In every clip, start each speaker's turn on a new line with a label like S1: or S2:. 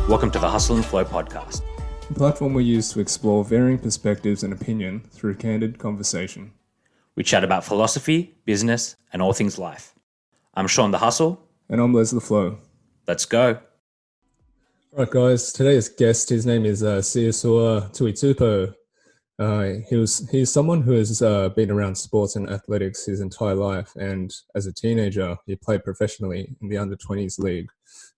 S1: Welcome to the Hustle and Flow podcast.
S2: A platform we use to explore varying perspectives and opinion through candid conversation.
S1: We chat about philosophy, business, and all things life. I'm Shaun the Hustle.
S2: And I'm Les the Flow.
S1: Let's go.
S2: All right, guys. Today's guest, his name is Siosiua Tuitupou. He's someone who has been around sports and athletics his entire life, and as a teenager, he played professionally in the under-20s league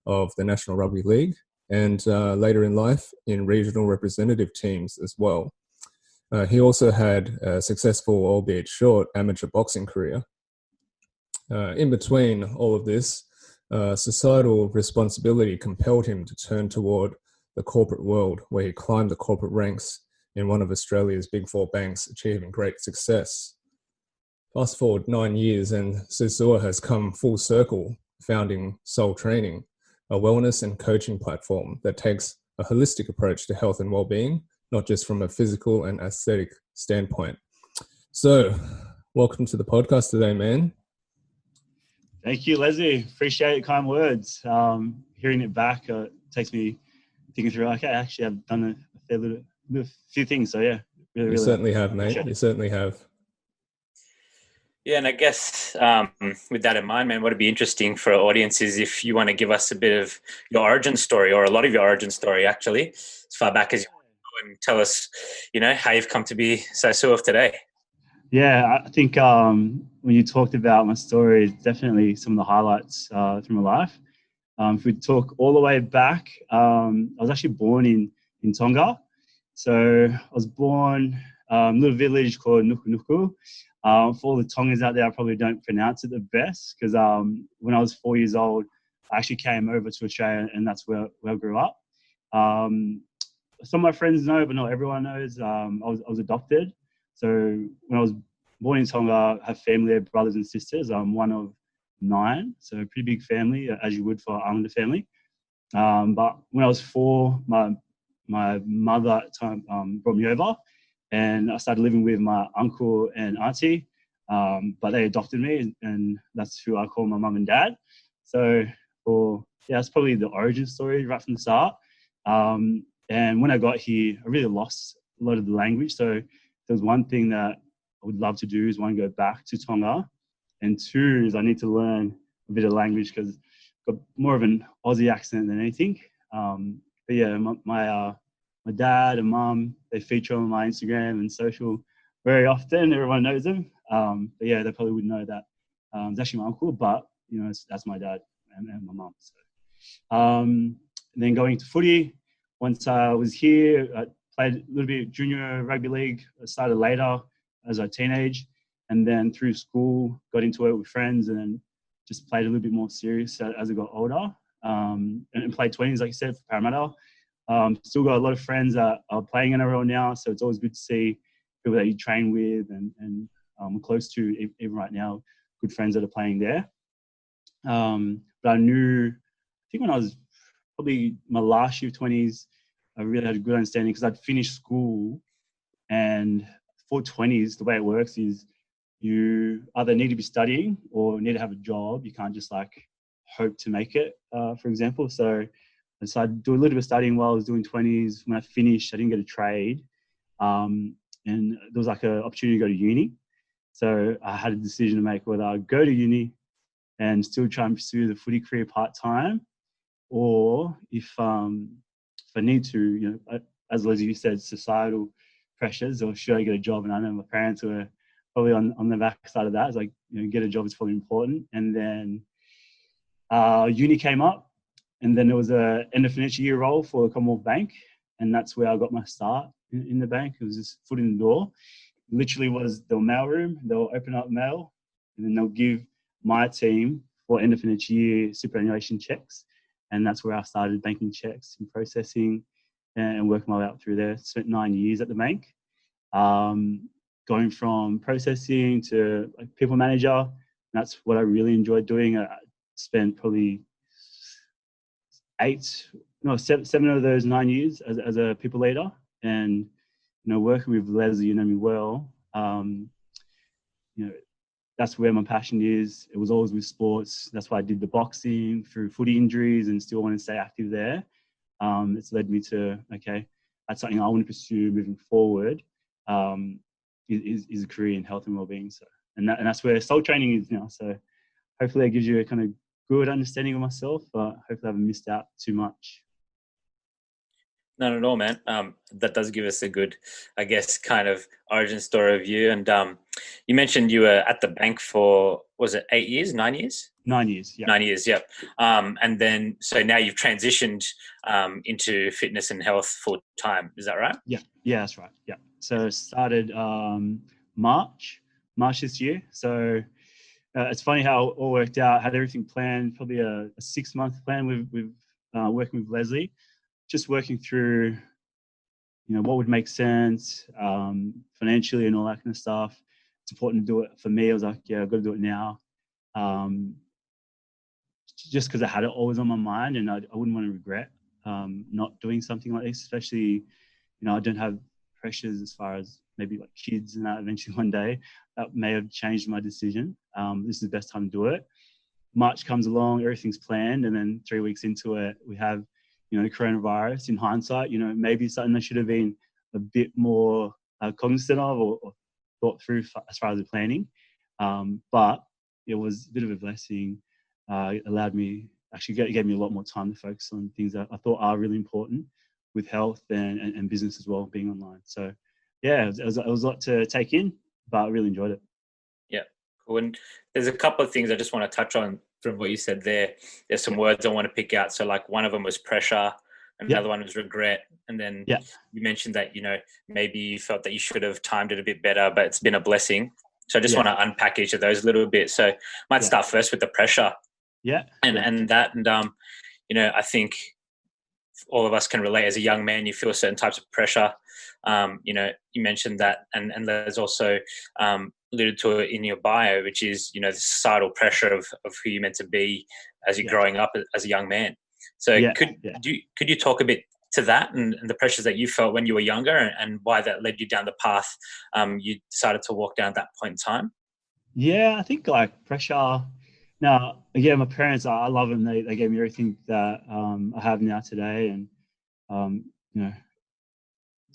S2: of the National Rugby League, and later in life in regional representative teams as well. He also had a successful, albeit short, amateur boxing career. In between all of this, societal responsibility compelled him to turn toward the corporate world, where he climbed the corporate ranks in one of Australia's big four banks, achieving great success. Fast forward 9 years and Siosiua has come full circle, founding Soul Training, a wellness and coaching platform that takes a holistic approach to health and well-being, not just from a physical and aesthetic standpoint. So, welcome to the podcast today, man.
S3: Thank you, Leslie. Appreciate your kind words. Hearing it back takes me thinking through, okay, actually I've done a few things. So yeah, really.
S2: You certainly have, mate. You certainly have.
S1: Yeah, and I guess with that in mind, man, what would be interesting for our audience is if you want to give us a bit of your origin story, or a lot of your origin story, actually, as far back as you want to go, and tell us, how you've come to be Siosiua today.
S3: Yeah, I think when you talked about my story, definitely some of the highlights through my life. If we talk all the way back, I was actually born in Tonga. So I was born in a little village called Nuku Nuku. For all the Tongans out there, I probably don't pronounce it the best because when I was 4 years old, I actually came over to Australia, and that's where I grew up. Some of my friends know, but not everyone knows. I was adopted. So when I was born in Tonga, I have family there, brothers and sisters. I'm one of 9, so a pretty big family, as you would for an Islander family. But when I was 4, my mother at the time brought me over, and I started living with my uncle and auntie. But they adopted me, and that's who I call my mum and dad. So that's probably the origin story right from the start. And when I got here, I really lost a lot of the language. So there's one thing that I would love to do is, one, go back to Tonga, and 2 is I need to learn a bit of language because I've got more of an Aussie accent than anything. But yeah, my dad and mum, they feature on my Instagram and social very often. Everyone knows them. But yeah, they probably wouldn't know that. It's actually my uncle, but that's my dad and my mum. So, and then going to footy. Once I was here, I played a little bit of junior rugby league. I started later as a teenage, and then through school got into it with friends, and then just played a little bit more serious as I got older. And played 20s, like you said, for Parramatta. Still got a lot of friends that are playing NRL now, so it's always good to see people that you train with and I'm close to, even right now, good friends that are playing there. But I think when I was probably my last year of 20s, I really had a good understanding because I'd finished school, and for 20s, the way it works is you either need to be studying or need to have a job. You can't just hope to make it, for example. So I decided to do a little bit of studying while I was doing 20s. When I finished, I didn't get a trade. And there was an opportunity to go to uni. So I had a decision to make whether I'd go to uni and still try and pursue the footy career part-time, or if I need to, as Leslie said, societal pressures, or should I get a job? And I know my parents were probably on the back side of that. It's get a job is probably important. And then uni came up. And then there was a end of financial year role for the Commonwealth Bank, and that's where I got my start in the bank. It was just foot in the door. It literally was the mail room. They'll open up mail, and then they'll give my team for end of financial year superannuation checks, and that's where I started banking checks and processing and working my way up through there. Spent 9 years at the bank, going from processing to people manager. That's what I really enjoyed doing. I spent probably 7 of those 9 years as a people leader, and working with Leslie, you know me well. That's where my passion is. It was always with sports. That's why I did the boxing through footy injuries and still want to stay active there. It's led me to, okay, that's something I want to pursue moving forward, is a career in health and wellbeing. So, and that's where soul training is now. So hopefully that gives you a kind of good understanding of myself, but hopefully I haven't missed out too much.
S1: Not at all, man. That does give us a good, I guess, kind of origin story of you. And you mentioned you were at the bank for, was it 8 years, 9 years?
S3: 9 years, yeah.
S1: 9 years, yep. And then, so now you've transitioned into fitness and health full time. Is that right?
S3: Yeah, that's right. Yeah. So started March this year. So it's funny how it all worked out. Had everything planned, probably a 6-month plan with working with Leslie, just working through, what would make sense financially and all that kind of stuff. It's important to do it. For me, I was like, yeah, I've got to do it now. Just because I had it always on my mind, and I wouldn't want to regret not doing something like this, especially, I don't have pressures as far as maybe like kids and that eventually one day. That may have changed my decision. This is the best time to do it. March comes along, everything's planned, and then 3 weeks into it, we have, the coronavirus. In hindsight, maybe something I should have been a bit more cognizant of or thought through as far as the planning. But it was a bit of a blessing. It allowed me, actually gave me a lot more time to focus on things that I thought are really important with health and business as well, being online. So yeah, it was a lot to take in, but I really enjoyed it.
S1: Yeah, cool. And there's a couple of things I just want to touch on from what you said there. There's some words I want to pick out. So like one of them was pressure, and another one was regret. And then you mentioned that, maybe you felt that you should have timed it a bit better, but it's been a blessing. So I just want to unpack each of those a little bit. So I might start first with the pressure. And that, and I think all of us can relate. As a young man, you feel certain types of pressure. You mentioned that, and there's also alluded to it in your bio, which is, the societal pressure of who you're meant to be as you're growing up as a young man. So could you talk a bit to that and the pressures that you felt when you were younger, and why that led you down the path you decided to walk down at that point in time?
S3: Yeah, I think like pressure. Now, again, my parents, I love them. They gave me everything that I have now today, and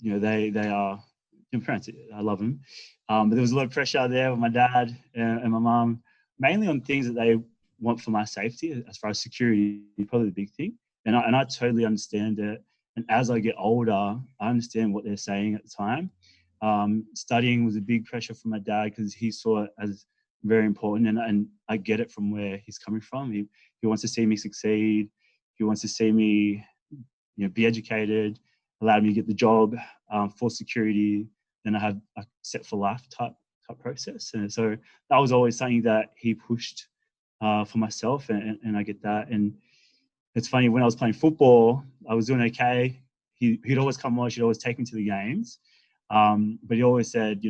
S3: they are my parents. I love them, but there was a lot of pressure there with my dad and my mum, mainly on things that they want for my safety, as far as security, probably the big thing. And I totally understand it. And as I get older, I understand what they're saying at the time. Studying was a big pressure for my dad because he saw it as very important, and I get it from where he's coming from. He wants to see me succeed. He wants to see me, be educated, allowed me to get the job for security. Then I had a set for life type process, and so that was always something that he pushed for myself, and I get that. And it's funny, when I was playing football, I was doing okay. He'd always come watch. He'd always take me to the games, but he always said,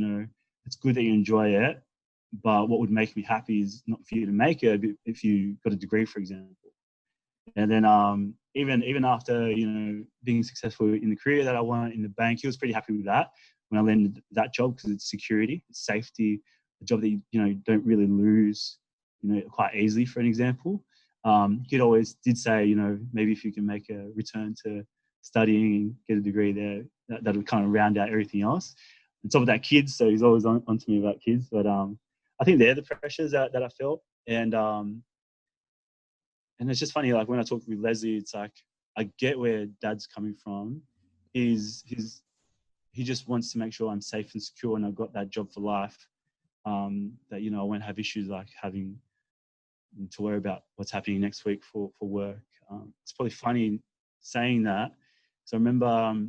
S3: it's good that you enjoy it, but what would make me happy is not for you to make it if you got a degree, for example. And then even after, being successful in the career that I want in the bank, he was pretty happy with that when I landed that job, because it's security, it's safety, a job that you don't really lose, quite easily, for an example. He'd always did say, maybe if you can make a return to studying and get a degree there, that would kind of round out everything else. On top of that, kids, so he's always on to me about kids. But I think they're the pressures that I felt. And it's just funny, like when I talk with Leslie, it's like, I get where Dad's coming from. He just wants to make sure I'm safe and secure, and I've got that job for life. That, I won't have issues like having to worry about what's happening next week for work. It's probably funny saying that. So I remember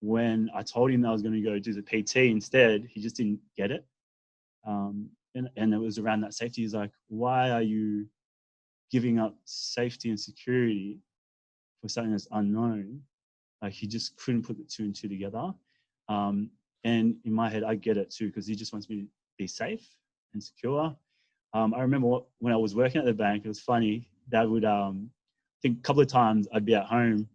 S3: when I told him that I was going to go do the PT instead, he just didn't get it. And it was around that safety. He's like, why are you giving up safety and security for something that's unknown? Like, he just couldn't put the two and two together. And in my head, I get it too, because he just wants me to be safe and secure. I remember when I was working at the bank, it was funny. Dad would, I think a couple of times I'd be at home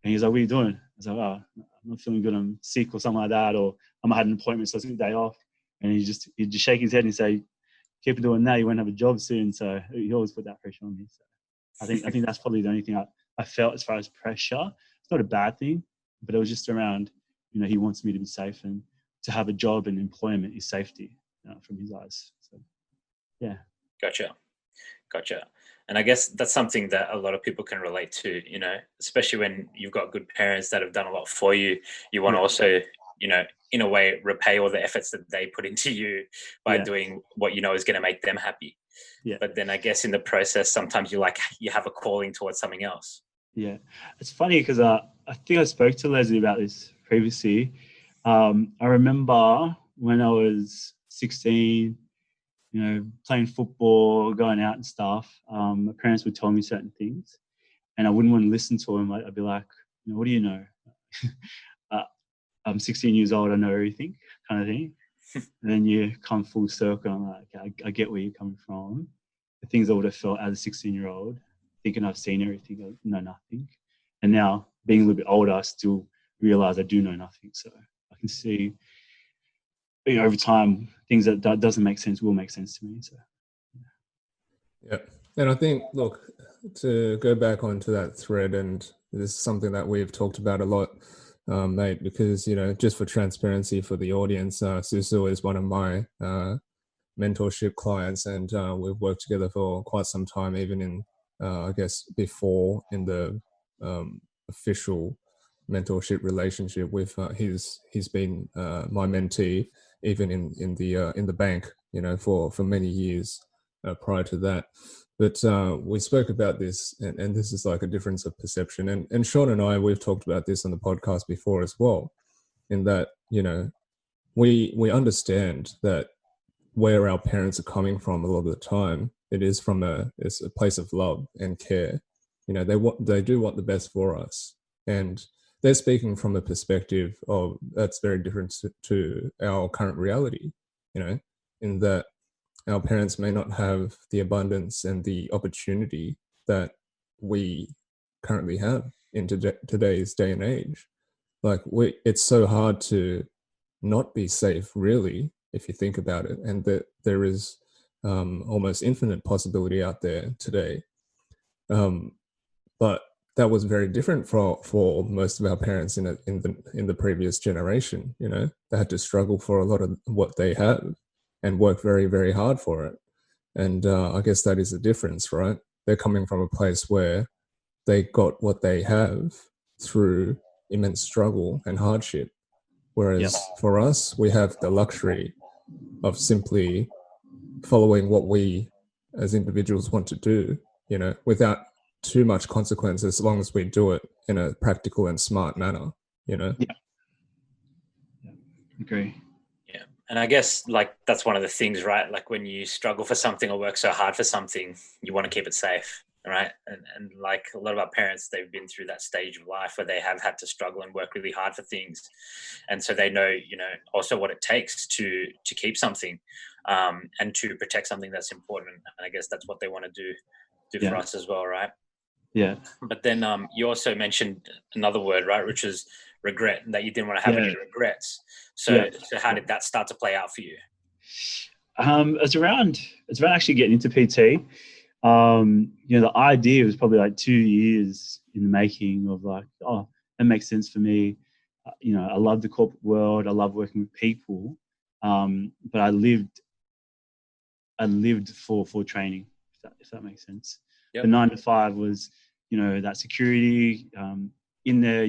S3: and he's like, what are you doing? I was like, oh, I'm not feeling good, I'm sick or something like that, or I might have an appointment, so I took a day off. And he'd just shake his head and say, keep doing that, you won't have a job soon. So he always put that pressure on me. So I think that's probably the only thing I felt as far as pressure. It's not a bad thing, but it was just around, he wants me to be safe, and to have a job and employment is safety from his eyes. So, yeah.
S1: Gotcha. And I guess that's something that a lot of people can relate to, especially when you've got good parents that have done a lot for you. You want to also, in a way, repay all the efforts that they put into you by doing what is going to make them happy.
S3: Yeah.
S1: But then I guess in the process, sometimes you have a calling towards something else.
S3: Yeah. It's funny because I think I spoke to Leslie about this previously. I remember when I was 16, playing football, going out and stuff, my parents would tell me certain things and I wouldn't want to listen to them. I'd be like, what do you know? I'm 16 years old, I know everything, kind of thing. And then you come full circle, I'm like, okay, I get where you're coming from. The things I would have felt as a 16-year-old, thinking I've seen everything, I know nothing. And now, being a little bit older, I still realize I do know nothing. So I can see, over time, things that doesn't make sense will make sense to me. So,
S2: yeah. And I think, look, to go back onto that thread, and this is something that we've talked about a lot, mate, because, just for transparency for the audience, Siosiua is one of my mentorship clients, and we've worked together for quite some time, even in, I guess, before in the official mentorship relationship with he's been my mentee even in the bank, for many years prior to that. But we spoke about this, and this is like a difference of perception. And Shaun and I, we've talked about this on the podcast before as well, in that, we understand that where our parents are coming from a lot of the time, it's a place of love and care. They do want the best for us, and they're speaking from a perspective of that's very different to our current reality. In that our parents may not have the abundance and the opportunity that we currently have in today's day and age. It's so hard to not be safe, really, if you think about it, and that there is almost infinite possibility out there today. But that was very different for most of our parents in the previous generation. They had to struggle for a lot of what they have and work very, very hard for it. And I guess that is the difference, right? They're coming from a place where they got what they have through immense struggle and hardship. Whereas for us, we have the luxury of simply following what we as individuals want to do, without too much consequence, as long as we do it in a practical and smart manner,
S3: Yeah. Agree.
S1: Yeah. And I guess that's one of the things, right? Like when you struggle for something or work so hard for something, you want to keep it safe. Right. And like a lot of our parents, they've been through that stage of life where they have had to struggle and work really hard for things. And so they know, also what it takes to keep something and to protect something that's important. And I guess that's what they want to do for us as well. Right.
S3: Yeah.
S1: But then you also mentioned another word, right, which is regret, that you didn't want to have any regrets. So how did that start to play out for you?
S3: It's around actually getting into PT. The idea was probably 2 years in the making of that makes sense for me. I love the corporate world. I love working with people. But I lived for training, if that makes sense. Yep. The 9 to 5 was, that security in there.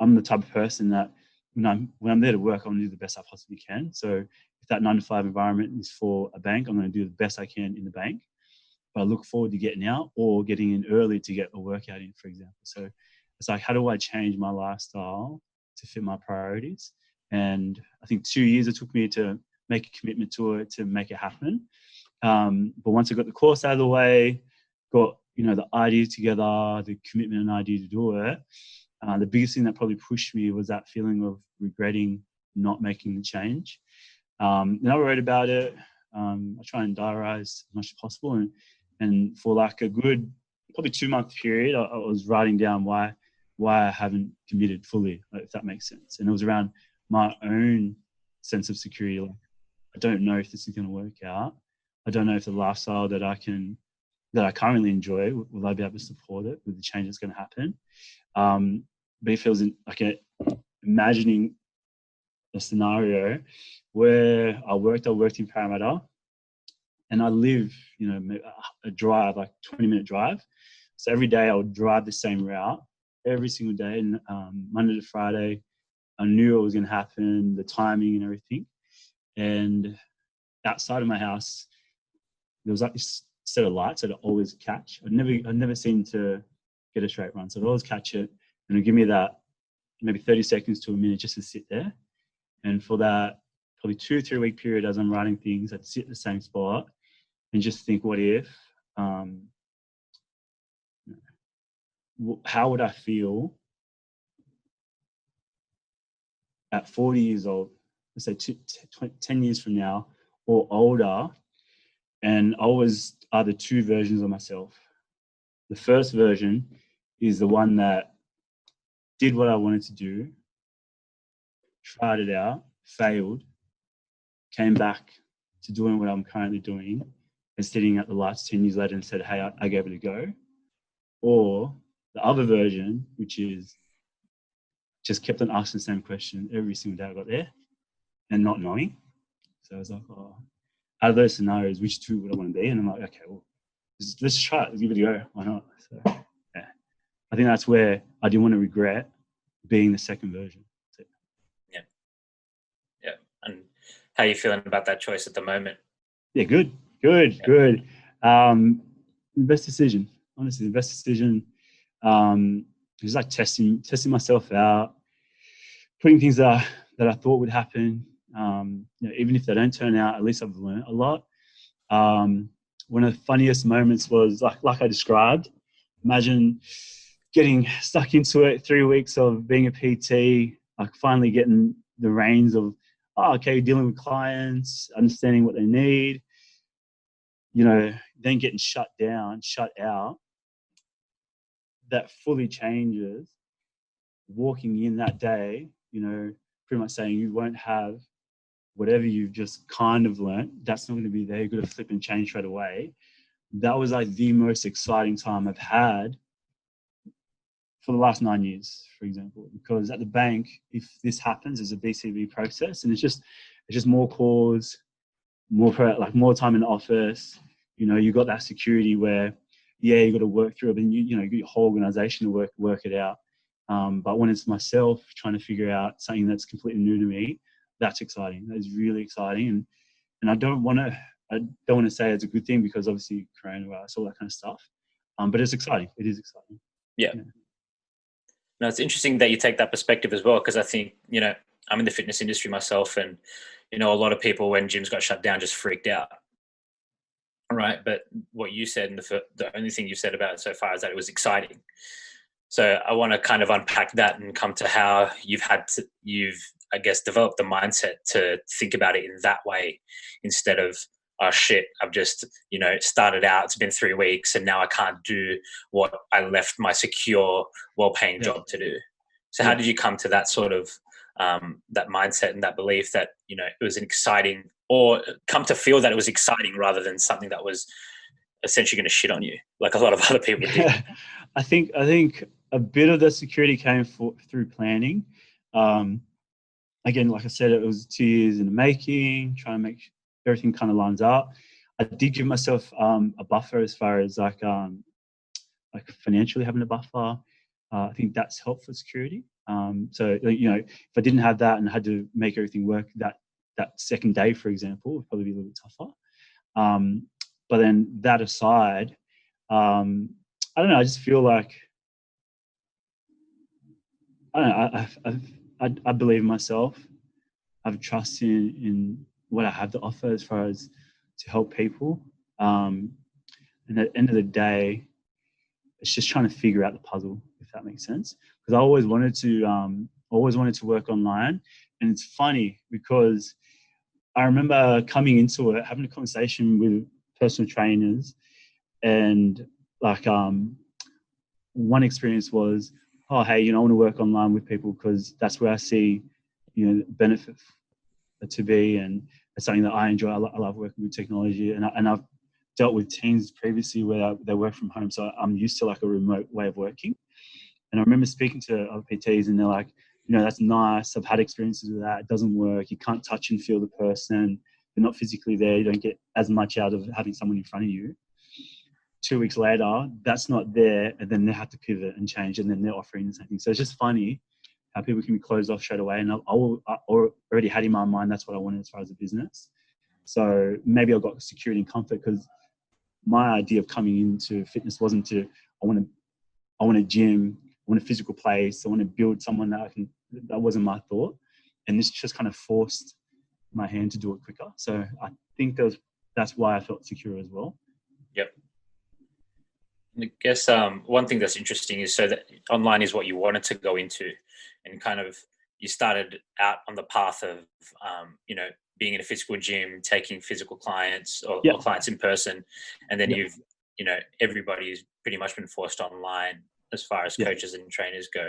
S3: I'm the type of person that when I'm there to work, I'm going to do the best I possibly can. So if that 9 to 5 environment is for a bank, I'm going to do the best I can in the bank. But I look forward to getting out or getting in early to get a workout in, for example. So it's like, how do I change my lifestyle to fit my priorities? And I think 2 years it took me to make a commitment to it, to make it happen. But once I got the course out of the way, got, the idea together, the commitment and idea to do it, the biggest thing that probably pushed me was that feeling of regretting not making the change. Then I wrote about it. I try and diarize as much as possible. And for a good, probably 2-month period, I was writing down why I haven't committed fully, if that makes sense. And it was around my own sense of security. I don't know if this is going to work out. I don't know if the lifestyle that I can that I currently enjoy, will I be able to support it with the change that's going to happen? But it feels like imagining a scenario where I worked in Parramatta, and I live, a drive, like 20-minute drive. So every day I would drive the same route every single day, and Monday to Friday. I knew it was going to happen, the timing and everything. And outside of my house, there was like this set of lights I'd always catch. I'd never seem to get a straight run. So I'd always catch it, and it'd give me that maybe 30 seconds to a minute just to sit there. And for that probably 2-3 week period as I'm writing things, I'd sit at the same spot and just think, what if, how would I feel at 40 years old, let's say 10 years from now or older? And I was either two versions of myself. The first version is the one that did what I wanted to do, tried it out, failed, came back to doing what I'm currently doing, and sitting at the lights 10 years later and said, hey, I gave it a go. Or the other version, which is just kept on asking the same question every single day I got there and not knowing. So I was like, out of those scenarios, which two would I want to be? And I'm like, okay, well, let's try it. Let's give it a go. Why not? So, yeah. I think that's where I didn't want to regret being the second version. So,
S1: yeah. And how are you feeling about that choice at the moment?
S3: Yeah, good. Best decision, honestly, the best decision. It was like testing myself out, putting things that I thought would happen. Even if they don't turn out, at least I've learned a lot. One of the funniest moments was like I described. Imagine getting stuck into it, 3 weeks of being a PT, like finally getting the reins of, dealing with clients, understanding what they need, then getting shut out. That fully changes. Walking in that day, pretty much saying you won't have whatever you've just kind of learnt. That's not going to be there. You've got to flip and change straight away. That was like the most exciting time I've had for the last 9 years, for example, because at the bank, if this happens, there's a BCB process, and it's just more calls, more time in the office. You got that security where, you got to work through it, and you get your whole organization to work it out. But when it's myself trying to figure out something that's completely new to me, that's exciting. That is really exciting, and I don't want to say it's a good thing because obviously coronavirus, all that kind of stuff. But it's exciting. It is exciting.
S1: Yeah. No, it's interesting that you take that perspective as well, because I think, I'm in the fitness industry myself, and, a lot of people when gyms got shut down just freaked out. Right. But what you said, and the only thing you've said about it so far is that it was exciting. So I want to kind of unpack that and come to how you've I guess, developed the mindset to think about it in that way instead of, oh shit, I've just, started out, it's been 3 weeks and now I can't do what I left my secure, well-paying job to do. So how did you come to that sort of, that mindset and that belief that, it was an exciting, or come to feel that it was exciting rather than something that was essentially going to shit on you, like a lot of other people did?
S3: I think a bit of the security came through planning. Again, like I said, it was 2 years in the making, trying to make everything kind of lines up. I did give myself a buffer as far as like financially having a buffer. I think that's helped for security. So if I didn't have that and had to make everything work that second day, for example, it would probably be a little bit tougher. But then that aside, I don't know. I just feel like I believe in myself. I have trust in what I have to offer as far as to help people. And at the end of the day, it's just trying to figure out the puzzle, if that makes sense. Because I always wanted to work online, and it's funny because I remember coming into it, having a conversation with personal trainers, and like one experience was, oh hey, I want to work online with people because that's where I see benefit to be, and it's something that I enjoy. I love working with technology, and I've dealt with teams previously where they work from home, so I'm used to like a remote way of working. And I remember speaking to other PTs, and they're like, that's nice. I've had experiences with that. It doesn't work. You can't touch and feel the person. They're not physically there. You don't get as much out of having someone in front of you. 2 weeks later, that's not there, and then they have to pivot and change, and then they're offering the same thing. So it's just funny how people can be closed off straight away. And I already had in my mind that's what I wanted as far as a business. So maybe I got security and comfort, because my idea of coming into fitness wasn't I want a gym, I want a physical place, I want to build someone that wasn't my thought. And this just kind of forced my hand to do it quicker. So I think that's why I felt secure as well.
S1: Yep. I guess one thing that's interesting is, so that online is what you wanted to go into, and kind of you started out on the path of being in a physical gym, taking physical clients or clients in person, and then you've everybody's pretty much been forced online as far as coaches and trainers go.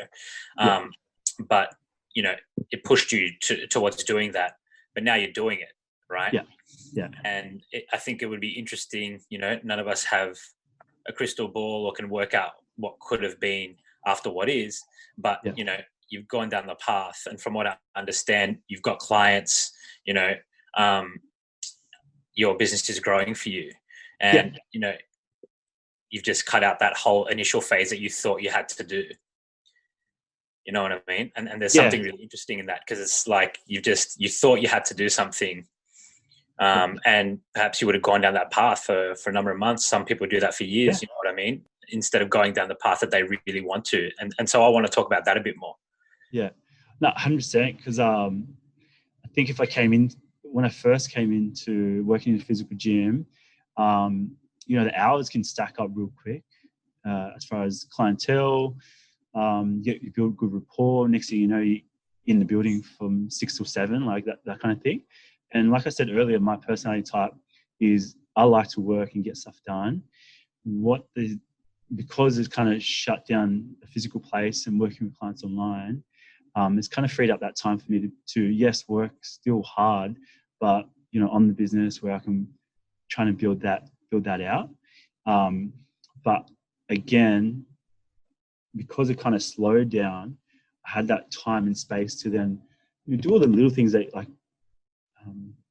S1: But it pushed you towards doing that, but now you're doing it, right?
S3: Yeah.
S1: And I think it would be interesting. None of us have a crystal ball or can work out what could have been after what is, but you've gone down the path, and from what I understand, you've got clients. Your business is growing for you, and you've just cut out that whole initial phase that you thought you had to do. You know what I mean? And there's something really interesting in that, because it's like you thought you had to do something. And perhaps you would have gone down that path for a number of months. Some people do that for years, you know what I mean? Instead of going down the path that they really want to. And so I want to talk about that a bit more.
S3: Yeah, no, 100%. Because I think when I first came into working in a physical gym, the hours can stack up real quick as far as clientele. You build good rapport. Next thing you know, you're in the building from 6 till 7, like that kind of thing. And like I said earlier, my personality type is I like to work and get stuff done. Because it's kind of shut down a physical place and working with clients online, it's kind of freed up that time for me to work still hard, but on the business where I can try to build that out. But again, because it kind of slowed down, I had that time and space to then do all the little things that like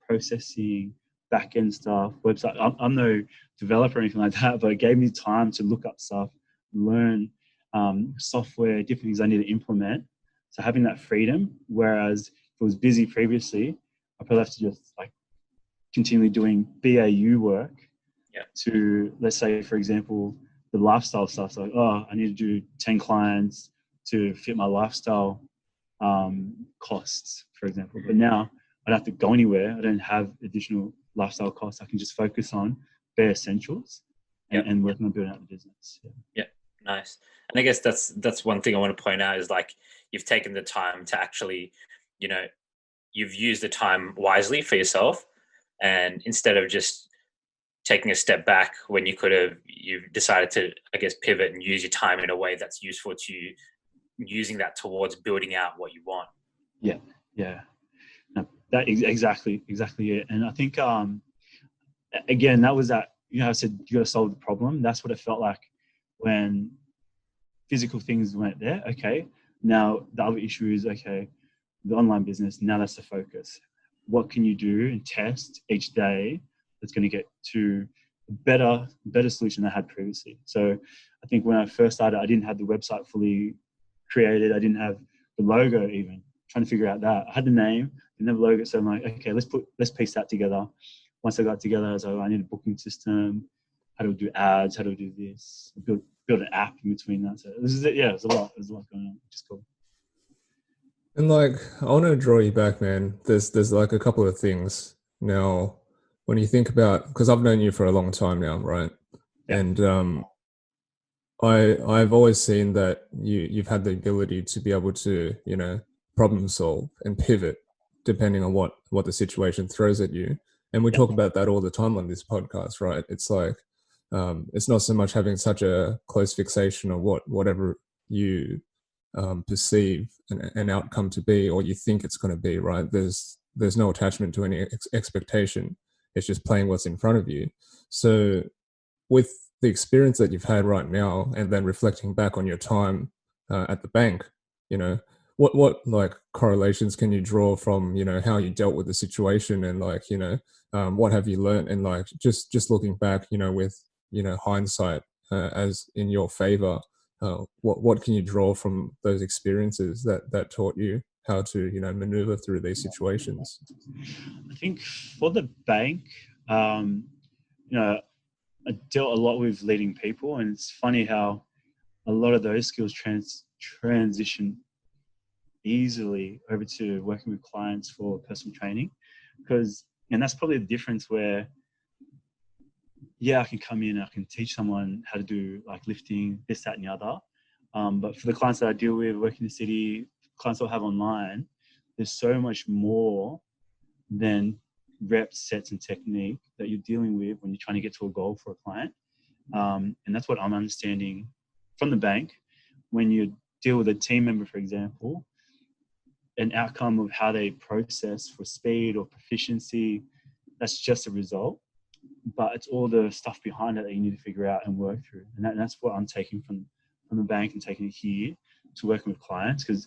S3: processing, back-end stuff, website. I'm no developer or anything like that, but it gave me time to look up stuff, learn software, different things I need to implement. So having that freedom, whereas if I was busy previously, I probably have to just like continually doing BAU work to, let's say, for example, the lifestyle stuff. So, I need to do 10 clients to fit my lifestyle costs, for example. But now I don't have to go anywhere. I don't have additional lifestyle costs. I can just focus on bare essentials and working on building out the business.
S1: Yeah, nice. And I guess that's one thing I want to point out is like you've taken the time to actually, you've used the time wisely for yourself, and instead of just taking a step back when you've decided to, I guess, pivot and use your time in a way that's useful to you, using that towards building out what you want.
S3: Yeah. No, that exactly it. And I think, again, that was that, I said, you got to solve the problem. That's what it felt like when physical things weren't there. Okay. Now the other issue is, okay, the online business, now that's the focus. What can you do and test each day that's going to get to a better solution than I had previously? So I think when I first started, I didn't have the website fully created. I didn't have the logo even, trying to figure out that. I had the name, didn't have a logo. So I'm like, okay, let's piece that together. Once I got together, I was like, I need a booking system. How do we do ads? How do we do this? Build an app in between that. So this is it. Yeah, there's a lot going on, which is cool.
S2: And like, I want to draw you back, man. There's like a couple of things now when you think about, because I've known you for a long time now, right? Yeah. And I've always seen that you've had the ability to be able to, problem solve and pivot depending on what the situation throws at you. And we talk about that all the time on this podcast, right? It's like, it's not so much having such a close fixation on whatever you perceive an outcome to be, or you think it's going to be, right? There's no attachment to any expectation. It's just playing what's in front of you. So with the experience that you've had right now, and then reflecting back on your time at the bank, you know, what like correlations can you draw from, you know, how you dealt with the situation, and like, you know, what have you learned, and like just looking back, you know, with, you know, hindsight as in your favor, what can you draw from those experiences that taught you how to, you know, maneuver through these situations?
S3: I think for the bank, you know, I dealt a lot with leading people, and it's funny how a lot of those skills transition easily over to working with clients for personal training, and that's probably the difference where, yeah, I can come in and I can teach someone how to do like lifting, this, that, and the other. But for the clients that I deal with, working in the city, clients I'll have online, there's so much more than reps, sets, and technique that you're dealing with when you're trying to get to a goal for a client. And that's what I'm understanding from the bank. When you deal with a team member, for example, an outcome of how they process for speed or proficiency, that's just a result. But it's all the stuff behind it that you need to figure out and work through. And that's what I'm taking from the bank and taking it here to working with clients, because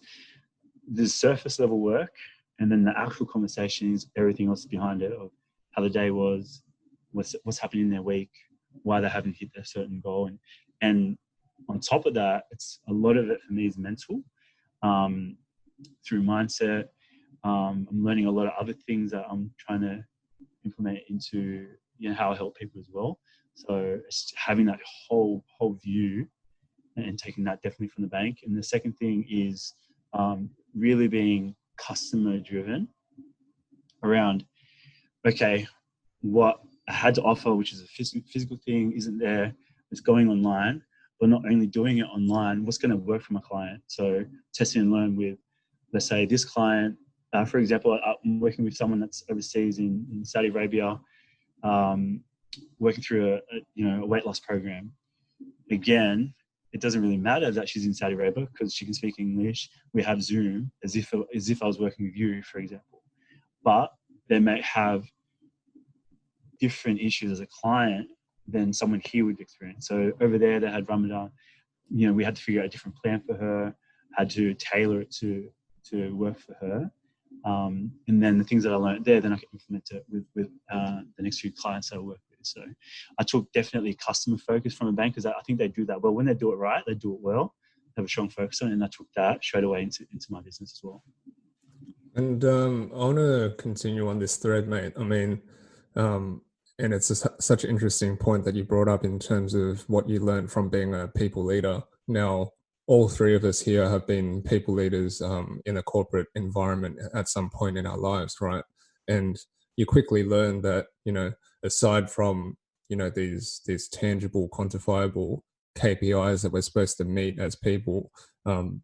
S3: there's surface level work, and then the actual conversation is everything else behind it, of how the day was, what's happening in their week, why they haven't hit their certain goal. And on top of that, it's a lot of it for me is mental, through mindset. I'm learning a lot of other things that I'm trying to implement into, you know, how I help people as well. So it's having that whole view and taking that definitely from the bank. And the second thing is really being customer driven around, okay, what I had to offer, which is a physical thing, isn't there. It's going online, but not only doing it online, what's going to work for my client. So testing and learn with, let's say, this client, for example, I'm working with someone that's overseas in Saudi Arabia, working through a weight loss program. Again, it doesn't really matter that she's in Saudi Arabia because she can speak English. We have Zoom as if I was working with you, for example. But they may have different issues as a client than someone here would experience. So over there, they had Ramadan. You know, we had to figure out a different plan for her, had to tailor it to work for her. And then the things that I learned there, then I can implement it with the next few clients that I work with. So I took definitely customer focus from a bank, because I think they do that well. When they do it right, they do it well. They have a strong focus on it, and I took that straight away into my business as well.
S2: And I want to continue on this thread, mate. I mean, and it's such an interesting point that you brought up in terms of what you learned from being a people leader. Now, all three of us here have been people leaders in a corporate environment at some point in our lives, right? And you quickly learn that, you know, aside from, you know, these tangible, quantifiable KPIs that we're supposed to meet as people,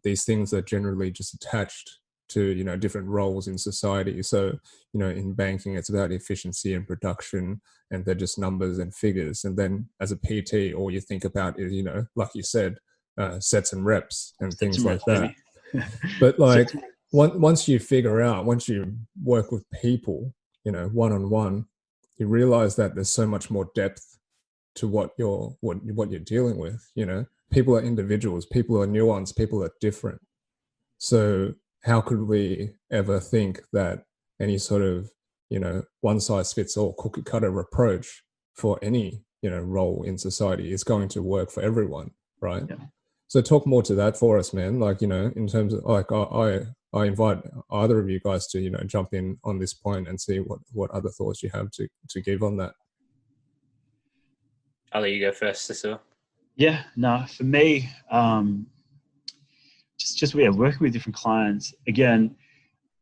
S2: these things are generally just attached to, you know, different roles in society. So, you know, in banking, it's about efficiency and production, and they're just numbers and figures. And then as a PT, all you think about is, you know, like you said, sets and reps and things like that. But like once you work with people, you know, one-on-one, you realize that there's so much more depth to what you're dealing with. You know, people are individuals, people are nuanced, people are different. So how could we ever think that any sort of, you know, one size fits all cookie cutter approach for any, you know, role in society is going to work for everyone, right? Yeah. So talk more to that for us, man. Like, you know, in terms of like, I invite either of you guys to, you know, jump in on this point and see what other thoughts you have to give on that.
S1: I'll let you go first, Siosiua.
S3: Yeah, no, for me, just working with different clients. Again,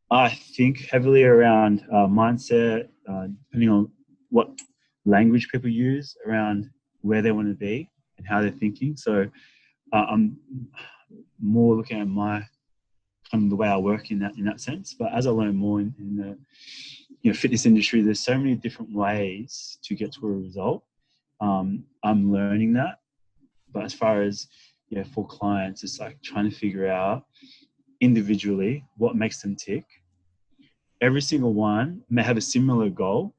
S3: I think heavily around mindset, depending on what language people use around where they want to be and how they're thinking. So I'm more looking at my kind of the way I work in that sense. But as I learn more in the, you know, fitness industry, there's so many different ways to get to a result. I'm learning that. But as far as, yeah, for clients, it's like trying to figure out individually what makes them tick. Every single one may have a similar goal,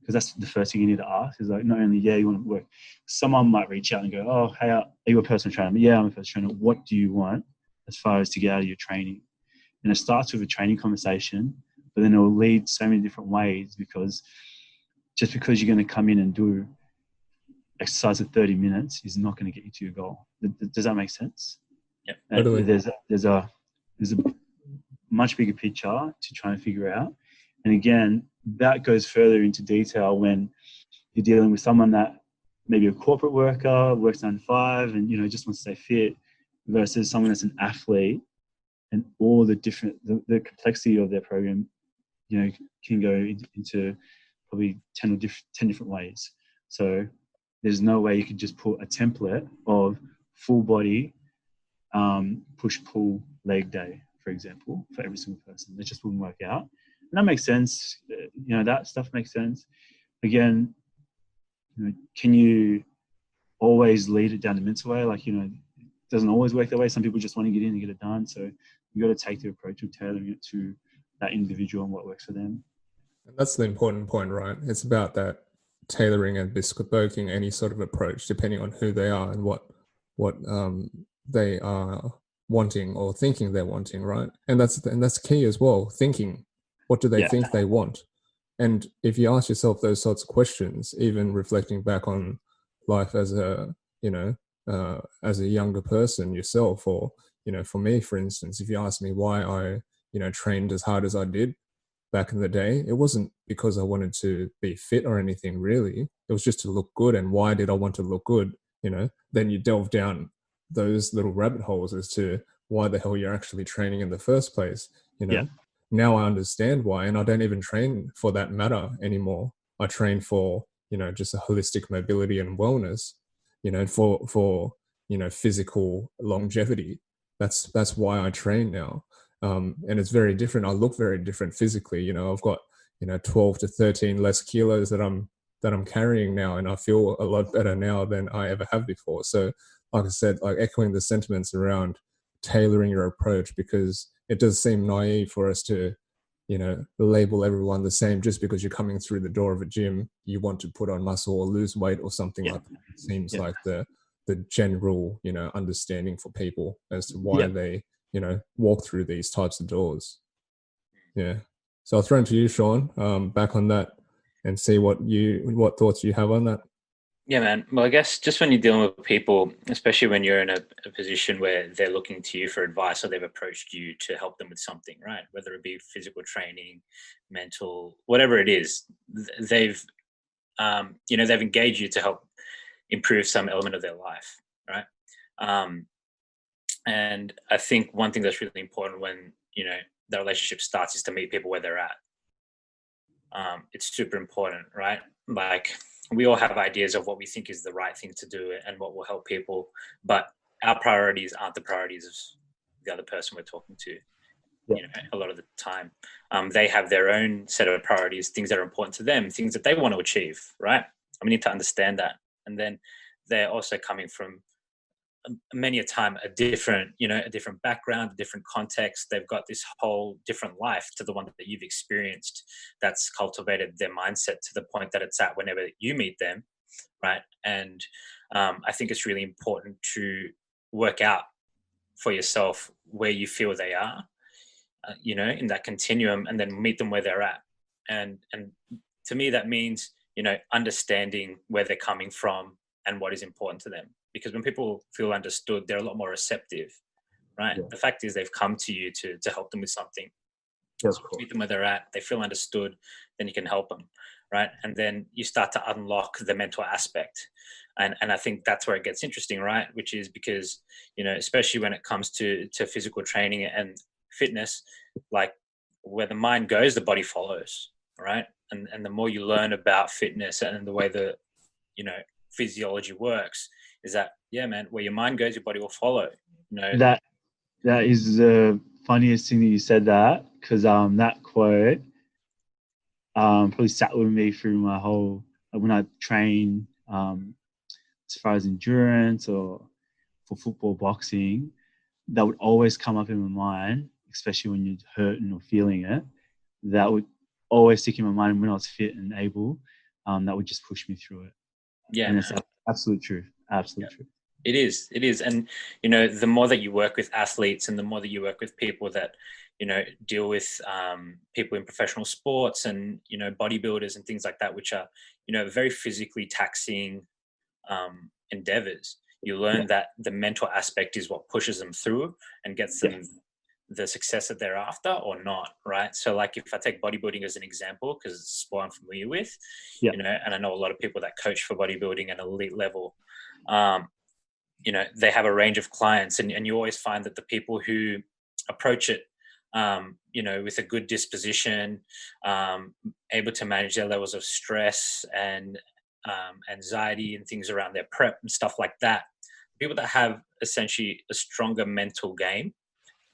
S3: because that's the first thing you need to ask is like, not only, you want to work, someone might reach out and go, oh, hey, are you a personal trainer? Yeah, I'm a personal trainer. What do you want as far as to get out of your training? And it starts with a training conversation, but then it will lead so many different ways, because just because you're going to come in and do exercise for 30 minutes is not going to get you to your goal. Does that make sense?
S1: Yeah,
S2: totally.
S3: There's a much bigger picture to try and figure out. And again, that goes further into detail when you're dealing with someone that maybe a corporate worker, works 9 to 5 and, just wants to stay fit, versus someone that's an athlete, and all the different, the complexity of their program, can go into probably 10 different ways. So there's no way you could just put a template of full body push-pull leg day, for example, for every single person. That just wouldn't work out. And that makes sense. That stuff makes sense. Again, can you always lead it down the mental way? Like, it doesn't always work that way. Some people just want to get in and get it done. So you got to take the approach of tailoring it to that individual and what works for them.
S2: And that's the important point, right? It's about that tailoring and bespoking any sort of approach depending on who they are and what they are wanting or thinking they're wanting, right? And that's key as well. Thinking, what do they think they want? And if you ask yourself those sorts of questions, even reflecting back on life as a younger person yourself, or for me, for instance, if you ask me why I trained as hard as I did back in the day, it wasn't because I wanted to be fit or anything, really. It was just to look good. And why did I want to look good? Then you delve down those little rabbit holes as to why the hell you're actually training in the first place. Now I understand why, and I don't even train for that matter anymore. I train for just a holistic mobility and wellness, for physical longevity. That's why I train now. And it's very different. I look very different physically. I've got 12 to 13 less kilos that I'm carrying now, and I feel a lot better now than I ever have before. So, like I said, like echoing the sentiments around tailoring your approach, because it does seem naive for us to label everyone the same just because you're coming through the door of a gym. You want to put on muscle or lose weight or something like that. It seems like the general understanding for people as to why they walk through these types of doors. So I'll throw it to you, Shaun, back on that, and see what thoughts you have on that.
S1: Yeah, man. Well, I guess just when you're dealing with people, especially when you're in a position where they're looking to you for advice, or they've approached you to help them with something, right? Whether it be physical training, mental, whatever it is, they've engaged you to help improve some element of their life, right? And I think one thing that's really important when the relationship starts is to meet people where they're at. It's super important, right? Like, we all have ideas of what we think is the right thing to do and what will help people, but our priorities aren't the priorities of the other person we're talking to. A lot of the time, they have their own set of priorities, things that are important to them, things that they want to achieve, right? And we need to understand that. And then they're also coming from many a time a different background, a different context. They've got this whole different life to the one that you've experienced, that's cultivated their mindset to the point that it's at whenever you meet them, right? And I think it's really important to work out for yourself where you feel they are, in that continuum, and then meet them where they're at. And to me, that means understanding where they're coming from and what is important to them. Because when people feel understood, they're a lot more receptive, right? The fact is, they've come to you to help them with something. So meet them where they're at, they feel understood, then you can help them, right? And then you start to unlock the mental aspect. And I think that's where it gets interesting, right? Which is because, especially when it comes to physical training and fitness, like, where the mind goes, the body follows, right? And the more you learn about fitness and the way the, physiology works, is that, man, where your mind goes, your body will follow.
S3: That is the funniest thing that you said that, because that quote probably sat with me through my whole, when I train as far as endurance or for football, boxing, that would always come up in my mind, especially when you're hurting or feeling it. That would always stick in my mind when I was fit and able. that would just push me through it.
S1: Yeah.
S3: And it's absolute truth. Absolute truth.
S1: It is. And, the more that you work with athletes and the more that you work with people that, deal with people in professional sports and, bodybuilders and things like that, which are, very physically taxing endeavors, you learn that the mental aspect is what pushes them through and gets them the success that they're after or not, right? So like if I take bodybuilding as an example, because it's a sport I'm familiar with, and I know a lot of people that coach for bodybuilding at an elite level, they have a range of clients, and you always find that the people who approach it, with a good disposition, able to manage their levels of stress and anxiety and things around their prep and stuff like that, people that have essentially a stronger mental game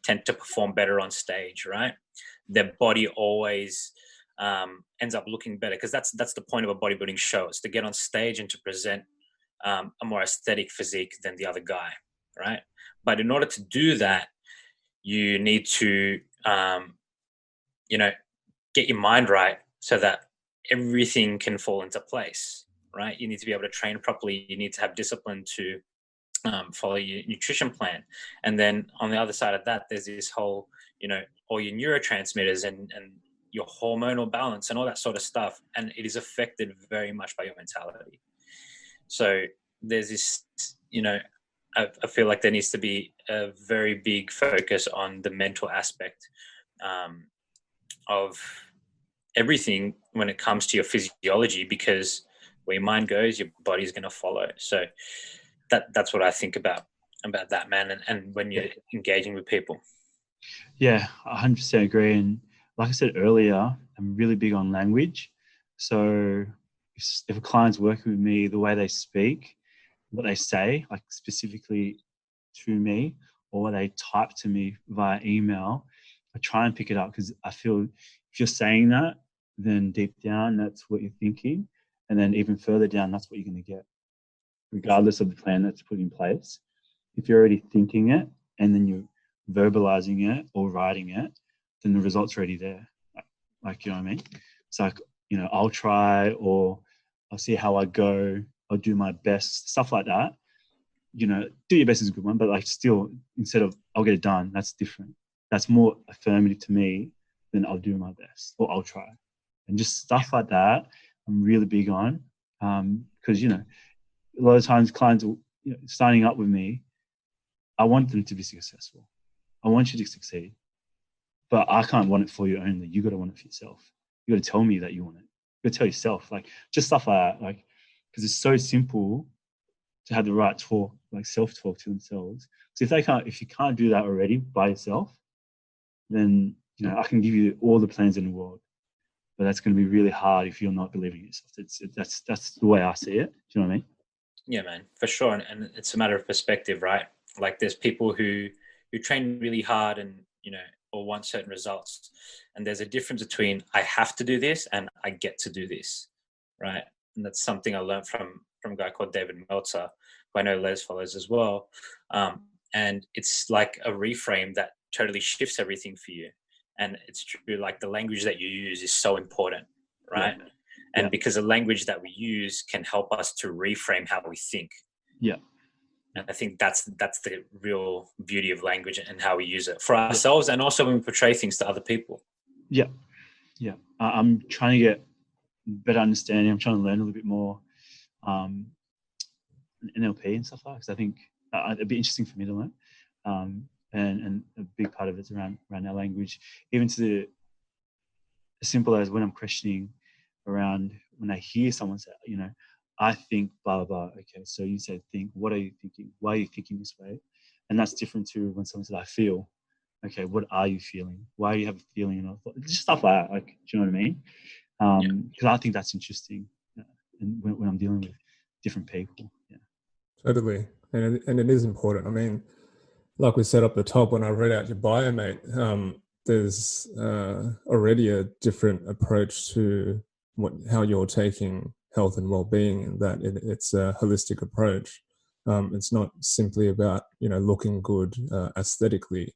S1: tend to perform better on stage, right? Their body always ends up looking better, because that's the point of a bodybuilding show. It's to get on stage and to present a more aesthetic physique than the other guy, right? But in order to do that, you need to, get your mind right so that everything can fall into place, right? You need to be able to train properly. You need to have discipline to follow your nutrition plan. And then on the other side of that, there's this whole, all your neurotransmitters and your hormonal balance and all that sort of stuff. And it is affected very much by your mentality. So there's this, I feel like there needs to be a very big focus on the mental aspect of everything when it comes to your physiology, because where your mind goes, your body's going to follow. So that's what I think about that, man. And when you're engaging with people.
S3: Yeah, 100% agree. And like I said earlier, I'm really big on language. So if a client's working with me, the way they speak, what they say, like specifically to me, or what they type to me via email, I try and pick it up, because I feel if you're saying that, then deep down, that's what you're thinking. And then even further down, that's what you're going to get, regardless of the plan that's put in place. If you're already thinking it and then you're verbalizing it or writing it, then the result's already there. Like, you know what I mean? It's like, I'll try, or I'll see how I go, I'll do my best, stuff like that. Do your best is a good one, but like still, instead of I'll get it done, that's different. That's more affirmative to me than I'll do my best or I'll try. And just stuff like that, I'm really big on, because, a lot of times clients signing up with me, I want them to be successful. I want you to succeed, but I can't want it for you only. You got to want it for yourself. You got to tell me that you want it. You got to tell yourself, like just stuff like that, like, because it's so simple to have the right talk, like self-talk to themselves. So if you can't do that already by yourself, then I can give you all the plans in the world, but that's going to be really hard if you're not believing in yourself. That's the way I see it. Do you know what I mean?
S1: Yeah, man, for sure. And it's a matter of perspective, right? Like there's people who train really hard and, or want certain results. And there's a difference between I have to do this and I get to do this, right? And that's something I learned from a guy called David Meltzer, who I know Les follows as well. And it's like a reframe that totally shifts everything for you. And it's true, like the language that you use is so important, right? Yeah. And because the language that we use can help us to reframe how we think.
S3: Yeah.
S1: And I think that's the real beauty of language and how we use it for ourselves, and also when we portray things to other people.
S3: Yeah. Yeah. I'm trying to get better understanding. I'm trying to learn a little bit more NLP and stuff like that, because I think it'd be interesting for me to learn. And a big part of it's around our language, even to the as simple as when I'm questioning around when I hear someone say, I think blah, blah, blah. Okay, so you said think. What are you thinking? Why are you thinking this way? And that's different to when someone said, I feel. Okay, what are you feeling? Why do you have a feeling? And just stuff like that. Like, do you know what I mean? Because I think that's interesting and when I'm dealing with different people. Yeah.
S2: Totally. And it is important. I mean, like we said up the top when I read out your bio, mate, there's already a different approach to how you're taking health and well-being, and that it's a holistic approach. It's not simply about looking good aesthetically,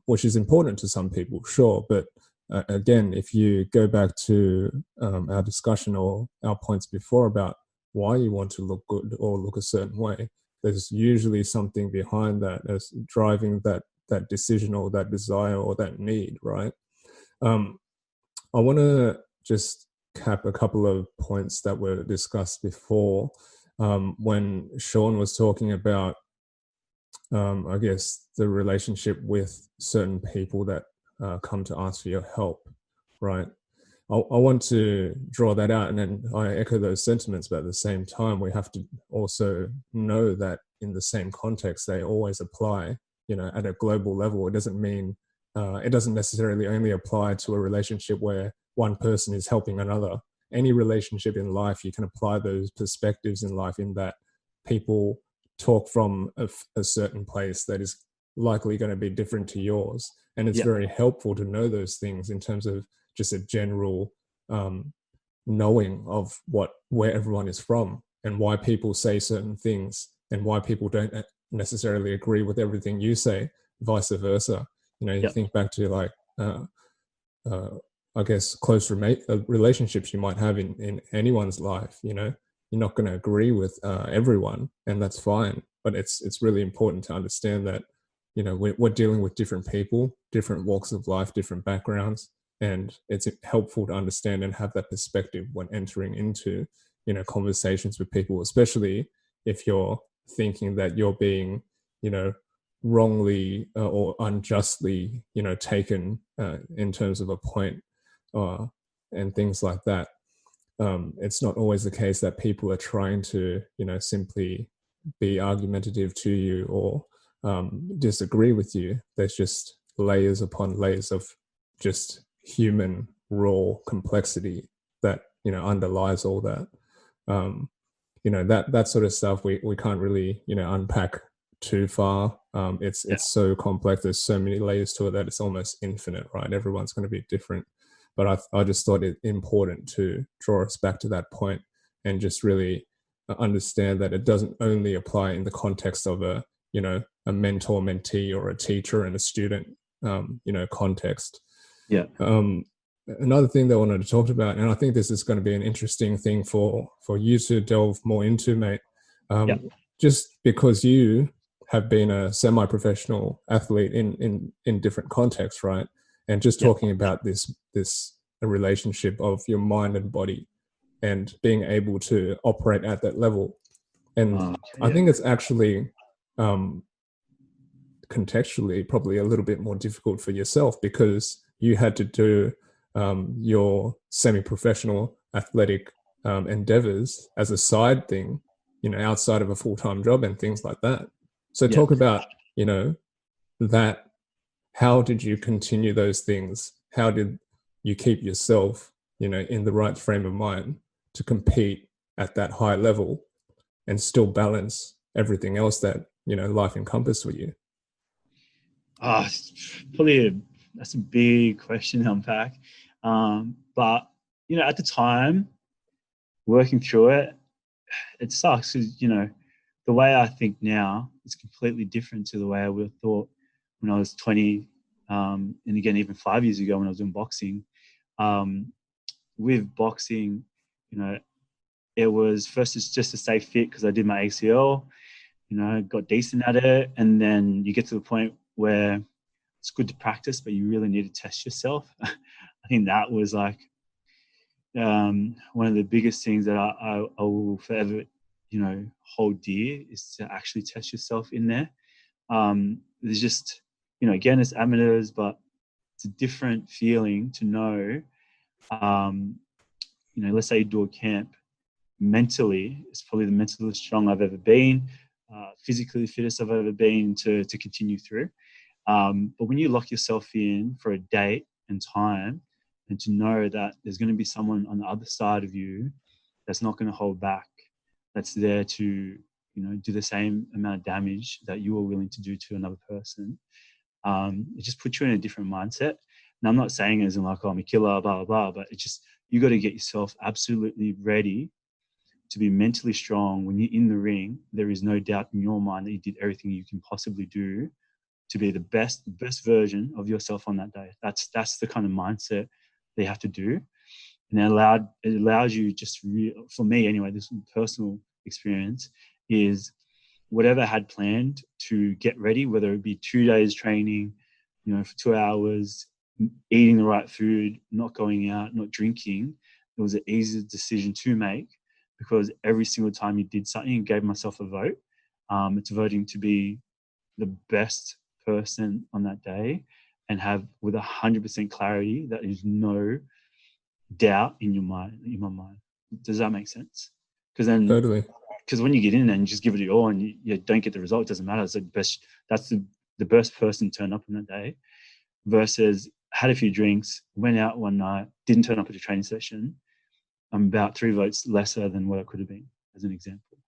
S2: which is important to some people, sure, but again, if you go back to our discussion or our points before about why you want to look good or look a certain way, there's usually something behind that as driving that decision or that desire or that need, right? I want to just cap a couple of points that were discussed before when Shaun was talking about, I guess, the relationship with certain people that come to ask for your help, right? I want to draw that out, and then I echo those sentiments, but at the same time, we have to also know that in the same context, they always apply, at a global level. It doesn't mean, it doesn't necessarily only apply to a relationship where one person is helping another. Any relationship in life, you can apply those perspectives in life in that people talk from a certain place that is likely going to be different to yours. And it's very helpful to know those things in terms of just a general knowing of where everyone is from and why people say certain things and why people don't necessarily agree with everything you say, vice versa. You think back to like, I guess, close relationships you might have in anyone's life. You're not going to agree with everyone, and that's fine. But it's really important to understand that, we're dealing with different people, different walks of life, different backgrounds. And it's helpful to understand and have that perspective when entering into, conversations with people, especially if you're thinking that you're being, wrongly or unjustly, taken in terms of a point and things like that. It's not always the case that people are trying to, simply be argumentative to you or disagree with you. There's just layers upon layers of just human raw complexity that underlies all that. That sort of stuff we can't really unpack too far. It's so complex. There's so many layers to it that it's almost infinite, right? Everyone's going to be different. But I just thought it important to draw us back to that point and just really understand that it doesn't only apply in the context of a mentor, mentee, or a teacher and a student, context.
S3: Yeah.
S2: Another thing that I wanted to talk about, and I think this is going to be an interesting thing for you to delve more into, mate. Just because you have been a semi-professional athlete in different contexts, right? And just talking about this a relationship of your mind and body and being able to operate at that level. And I think it's actually contextually probably a little bit more difficult for yourself because you had to do your semi-professional athletic endeavors as a side thing, outside of a full-time job and things like that. So talk about, that. How did you continue those things? How did you keep yourself, in the right frame of mind to compete at that high level and still balance everything else that, life encompassed for you?
S3: That's a big question to unpack. But, at the time, working through it, it sucks because, the way I think now is completely different to the way I would have thought when I was 20, and again, even 5 years ago when I was doing boxing. With boxing, it was first just to stay fit because I did my ACL, got decent at it. And then you get to the point where it's good to practice, but you really need to test yourself. I think that was like one of the biggest things that I will forever, hold dear is to actually test yourself in there. There's just, again, it's amateurs, but it's a different feeling to know, let's say you do a camp, mentally, it's probably the mentally strong I've ever been, physically fittest I've ever been to continue through. But when you lock yourself in for a date and time, and to know that there's going to be someone on the other side of you that's not going to hold back, that's there to, do the same amount of damage that you are willing to do to another person, it just puts you in a different mindset. And I'm not saying as in like, oh, I'm a killer, blah, blah, blah, but it's just, you got to get yourself absolutely ready to be mentally strong. When you're in the ring, there is no doubt in your mind that you did everything you can possibly do to be the best version of yourself on that day. That's the kind of mindset they have to do. And it allows you just for me anyway, this personal experience is whatever I had planned to get ready, whether it be 2 days training, for 2 hours, eating the right food, not going out, not drinking, it was an easy decision to make, because every single time you did something, you gave myself a vote. It's voting to be the best person on that day and have with 100% clarity that there's no doubt in my mind. Does that make sense?
S2: Totally.
S3: Because when you get in there and just give it your all and you don't get the result, it doesn't matter. It's that's the best person turned up on that day, versus had a few drinks, went out one night, didn't turn up at a training session. I'm about 3 votes lesser than what it could have been, as an example.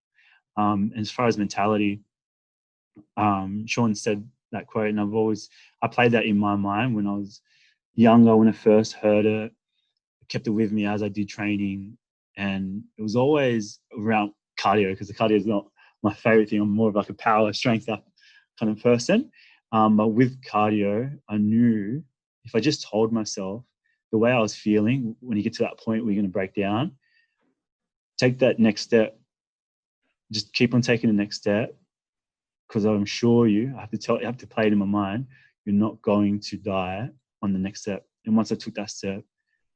S3: And as far as mentality, Shaun said that quote, and I played that in my mind when I was younger, when I first heard it. I kept it with me as I did training, and it was always around cardio, because the cardio is not my favorite thing. I'm more of like a power strength up kind of person. But with cardio, I knew if I just told myself the way I was feeling, when you get to that point where you're going to break down, take that next step. Just keep on taking the next step, because I'm sure I have to play it in my mind. You're not going to die on the next step. And once I took that step,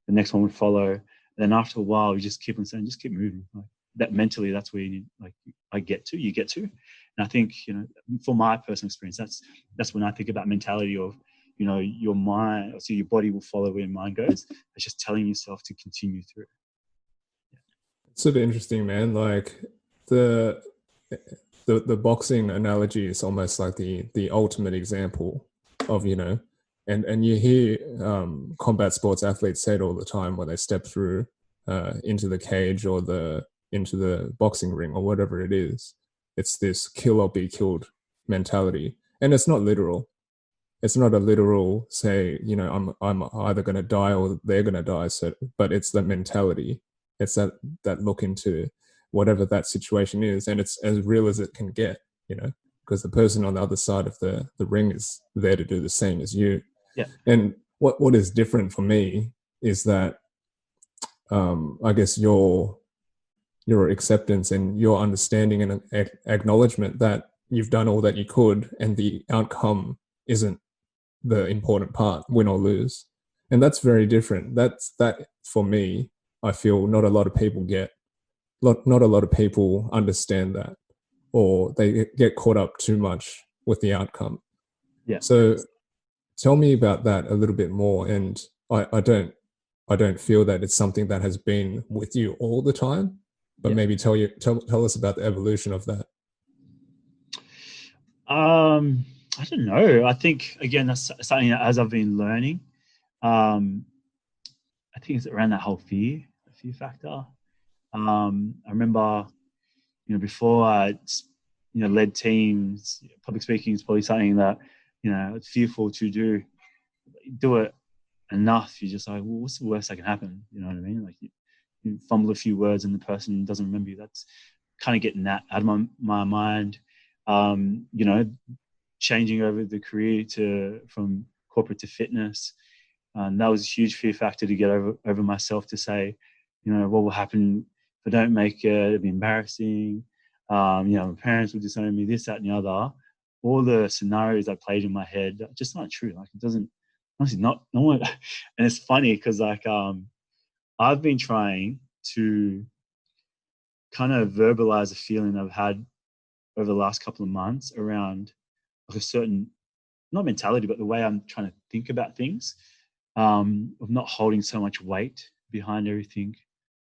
S3: the next one would follow. And then after a while, you just keep on saying, just keep moving. Like that mentally, that's where you need, you get to. And I think, for my personal experience, that's when I think about mentality of, your mind, so your body will follow where your mind goes. It's just telling yourself to continue through.
S2: It's super interesting, man. Like the boxing analogy is almost like the ultimate example of, and you hear combat sports athletes say it all the time when they step through into the cage or into the boxing ring or whatever it is. It's this kill or be killed mentality. And it's not literal. It's not a literal say, I'm either going to die or they're going to die. So, but it's the mentality. It's that look into whatever that situation is, and it's as real as it can get, because the person on the other side of the ring is there to do the same as you.
S3: Yeah.
S2: And what is different for me is that I guess your acceptance and your understanding and acknowledgement that you've done all that you could, and the outcome isn't the important part, win or lose. And that's very different. That for me, I feel not a lot of people get. Not a lot of people understand that, or they get caught up too much with the outcome.
S3: Yeah.
S2: So tell me about that a little bit more. And I don't feel that it's something that has been with you all the time, but maybe tell us about the evolution of that.
S3: I don't know. I think, again, that's something that as I've been learning, I think it's around that whole fear factor. I remember, before I, led teams, public speaking is probably something that, it's fearful to do. You do it enough, you're just like, well, what's the worst that can happen? You know what I mean? Like you fumble a few words and the person doesn't remember you. That's kind of getting that out of my mind. Changing over the career from corporate to fitness. That was a huge fear factor to get over myself, to say, what will happen if I don't make it? It'd be embarrassing. My parents would disown me, this, that, and the other. All the scenarios I played in my head are just not true. Like, it doesn't, honestly, no one. And it's funny because I've been trying to kind of verbalize a feeling I've had over the last couple of months around like a certain, not mentality, but the way I'm trying to think about things, of not holding so much weight behind everything,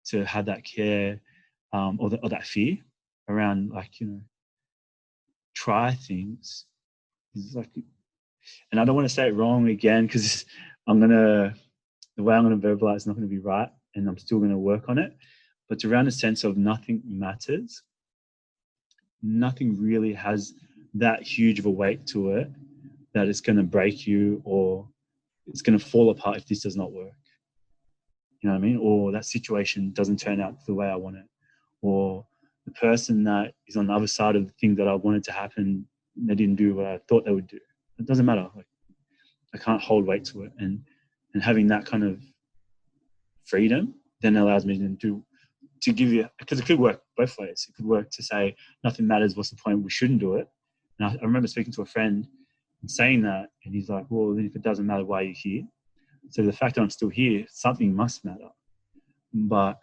S3: to have that care or that fear around, try things. It's like, and I don't want to say it wrong again, because the way I'm going to verbalize is not going to be right, and I'm still going to work on it. But it's around a sense of nothing matters. Nothing really has that huge of a weight to it that it's going to break you, or it's going to fall apart if this does not work. You know what I mean? Or that situation doesn't turn out the way I want it. Or the person that is on the other side of the thing that I wanted to happen, they didn't do what I thought they would do. it doesn't matter. Like, I can't hold weight to it. And having that kind of freedom then allows me to give you, because it could work both ways. It could work to say, nothing matters, what's the point, we shouldn't do it. And I remember speaking to a friend and saying that, and he's like, well, then if it doesn't matter, why are you here? So the fact that I'm still here, something must matter. But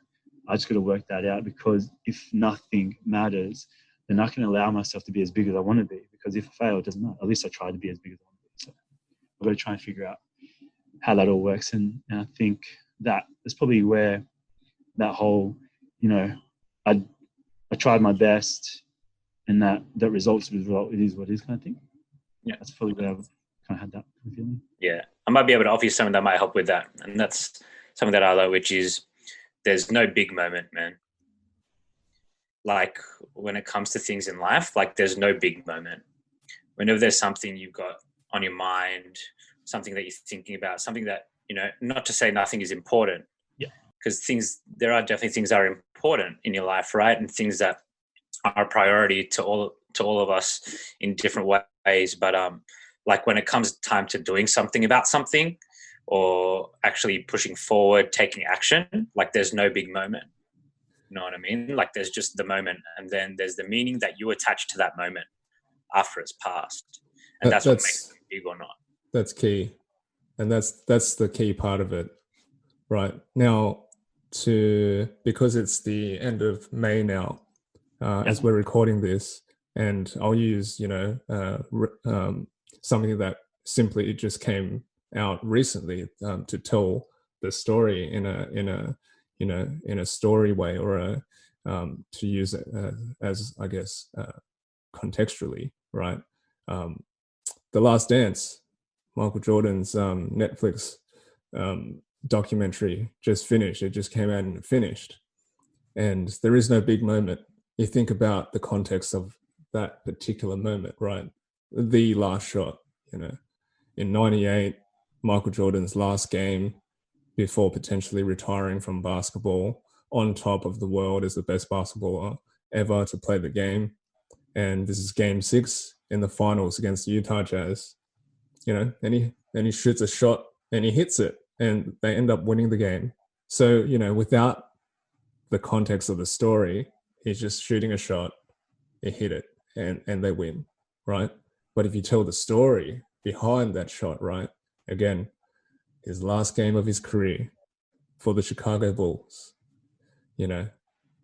S3: I just got to work that out, because if nothing matters, then I can allow myself to be as big as I want to be, because if I fail, it doesn't matter. At least I try to be as big as I want to be. So I've got to try and figure out how that all works. And I think that is probably where that whole, I tried my best, and that results with result. It is what it is, kind of thing.
S1: Yeah,
S3: that's probably where I've kind of had that feeling.
S1: Yeah, I might be able to offer you something that might help with that, and that's something that I like, which is there's no big moment, man. Like when it comes to things in life, like there's no big moment. Whenever there's something you've got on your mind, something that you're thinking about, something that, not to say nothing is important.
S3: Yeah.
S1: Because there are definitely things that are important in your life, right? And things that are a priority to all of us in different ways. But like when it comes time to doing something about something, or actually pushing forward, taking action, like there's no big moment. You know what I mean? Like there's just the moment, and then there's the meaning that you attach to that moment after it's passed. And that's what makes it big or not.
S2: That's key. And that's the key part of it. Right. Now, because it's the end of May now, as we're recording this, and I'll use, something that simply just came out recently to tell the story in a story way, or to use it as, I guess, contextually, right? The Last Dance, Michael Jordan's Netflix documentary just finished. It just came out and finished. And there is no big moment. You think about the context of that particular moment, right? The last shot, in 98, Michael Jordan's last game before potentially retiring from basketball, on top of the world as the best basketballer ever to play the game. And this is game 6 in the finals against the Utah Jazz, and he shoots a shot and he hits it, and they end up winning the game. So, without the context of the story, he's just shooting a shot, he hit it, and they win, right? But if you tell the story behind that shot, right, again, his last game of his career for the Chicago Bulls,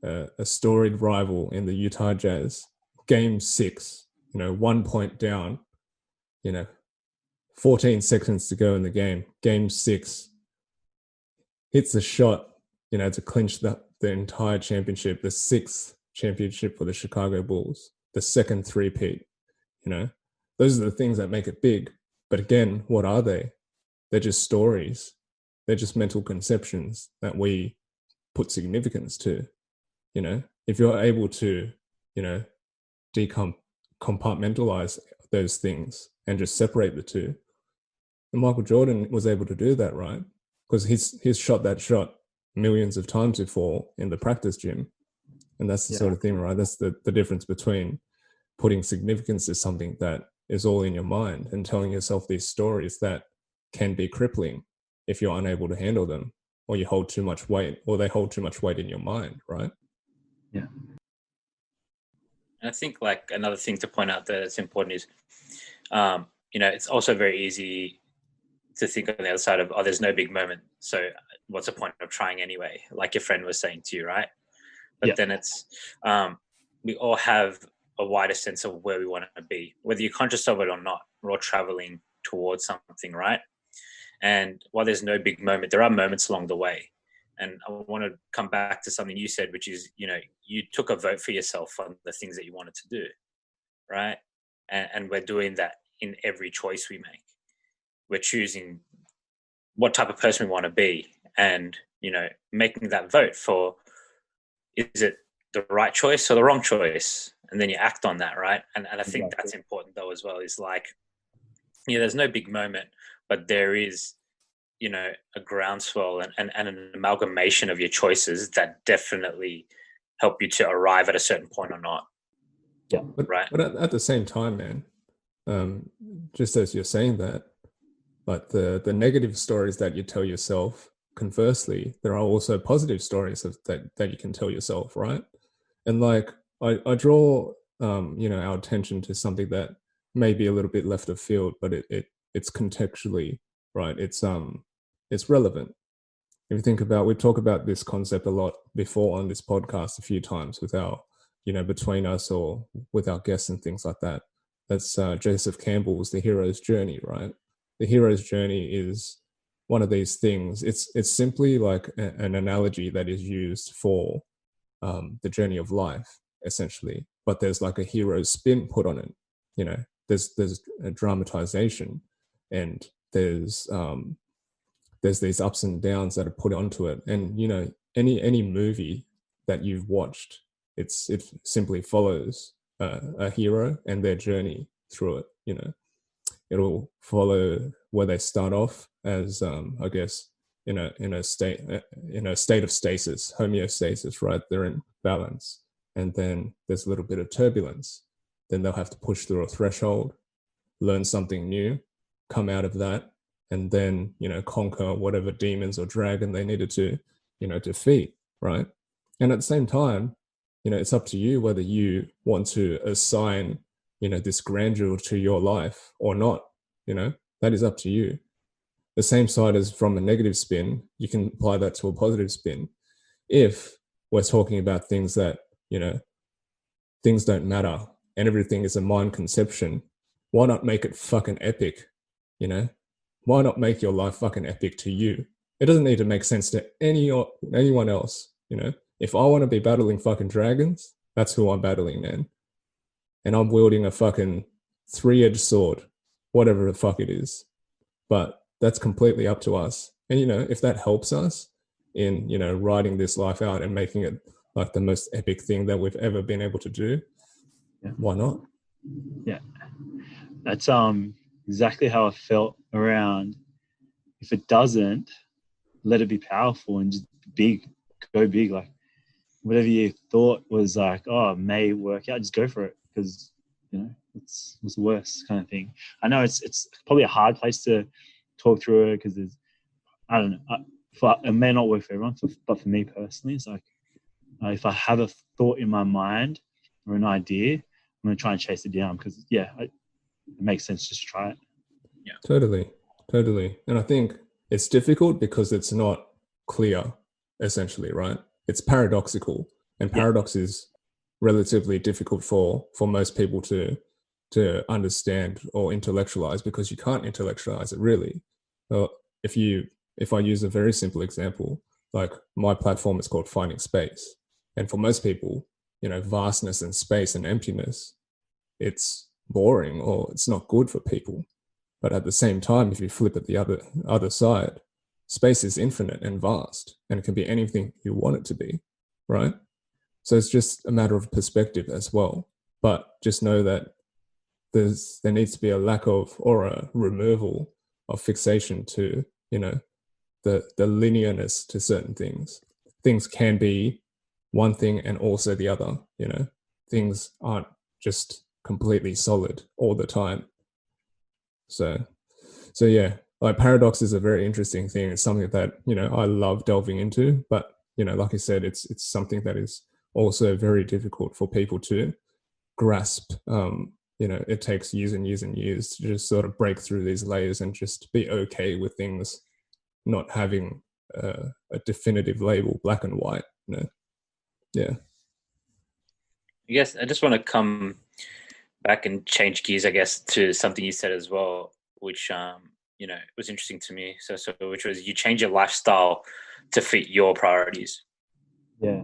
S2: a storied rival in the Utah Jazz, game 6, 1 point down, 14 seconds to go in the game, game 6, hits a shot, to clinch the entire championship, the 6th championship for the Chicago Bulls, the second three-peat. Those are the things that make it big. But again, what are they? They're just stories. They're just mental conceptions that we put significance to. If you're able to, compartmentalize those things and just separate the two. And Michael Jordan was able to do that, right? Because he's shot that shot millions of times before in the practice gym. And that's the sort of thing, right? That's the difference between putting significance to something that is all in your mind and telling yourself these stories that can be crippling if you're unable to handle them, or you hold too much weight, or they hold too much weight in your mind, right?
S3: Yeah.
S1: And I think like another thing to point out that's important is, it's also very easy to think on the other side of, there's no big moment, so what's the point of trying anyway? Like your friend was saying to you, right? But then it's, we all have a wider sense of where we want to be, whether you're conscious of it or not. We're all traveling towards something, right? And while there's no big moment, there are moments along the way. And I want to come back to something you said, which is, you took a vote for yourself on the things that you wanted to do, right? And we're doing that in every choice we make. We're choosing what type of person we want to be, and, making that vote for, is it the right choice or the wrong choice? And then you act on that, right? And I think that's important though as well, is like, there's no big moment, but there is, a groundswell and an amalgamation of your choices that definitely help you to arrive at a certain point or not.
S3: Yeah.
S2: But at the same time, man, just as you're saying that, like the negative stories that you tell yourself, conversely, there are also positive stories that you can tell yourself, right? And like I draw our attention to something that may be a little bit left of field, but it's contextually right. It's relevant. If you think about, we talk about this concept a lot before on this podcast a few times with our, between us or with our guests and things like that. That's Joseph Campbell's The Hero's Journey, right? The hero's journey is one of these things. It's simply like an analogy that is used for the journey of life, essentially. But there's like a hero spin put on it. There's a dramatization, and there's these ups and downs that are put onto it. And any movie that you've watched, it simply follows a hero and their journey through it. It'll follow where they start off as I guess in a state of stasis, homeostasis, right? They're in balance, and then there's a little bit of turbulence. Then they'll have to push through a threshold, learn something new, come out of that, and then conquer whatever demons or dragon they needed to defeat, right? And at the same time, it's up to you whether you want to assign this grandeur to your life or not. That is up to you. The same side as from a negative spin, you can apply that to a positive spin. If we're talking about things that things don't matter and everything is a mind conception, why not make it fucking epic? Why not make your life fucking epic to you? It doesn't need to make sense to anyone else. If I want to be battling fucking dragons, that's who I'm battling, man. And I'm wielding a fucking 3-edged sword, whatever the fuck it is. But that's completely up to us. And if that helps us in writing this life out and making it like the most epic thing that we've ever been able to do, why not?
S3: Yeah, that's exactly how I felt around. If it doesn't, let it be powerful and just go big. Like whatever you thought was like, oh, may work out, just go for it, because it's the worst kind of thing. I know it's probably a hard place to talk through it, because there's, I don't know, it may not work for everyone, but for me personally, it's like if I have a thought in my mind or an idea, I'm going to try and chase it down, because it makes sense just to try it.
S2: Yeah, totally. And I think it's difficult because it's not clear, essentially, right? It's paradoxical, and paradox is relatively difficult for most people to understand or intellectualize, because you can't intellectualize it really. Well, if I use a very simple example, like my platform is called Finding Space, and for most people, vastness and space and emptiness, it's boring or it's not good for people. But at the same time, if you flip it the other side, space is infinite and vast, and it can be anything you want it to be, right? So it's just a matter of perspective as well. But just know that there needs to be a lack of, or a removal of, fixation to the linearness to certain things. Things can be one thing and also the other. Things aren't just completely solid all the time. So yeah, like paradox is a very interesting thing. It's something that I love delving into, but like I said, it's something that is also very difficult for people to grasp. It takes years and years and years to just sort of break through these layers and just be okay with things not having a definitive label, black and white. Yeah.
S1: I guess I just want to come back and change gears, I guess, to something you said as well, which was interesting to me. So which was, you change your lifestyle to fit your priorities.
S3: Yeah.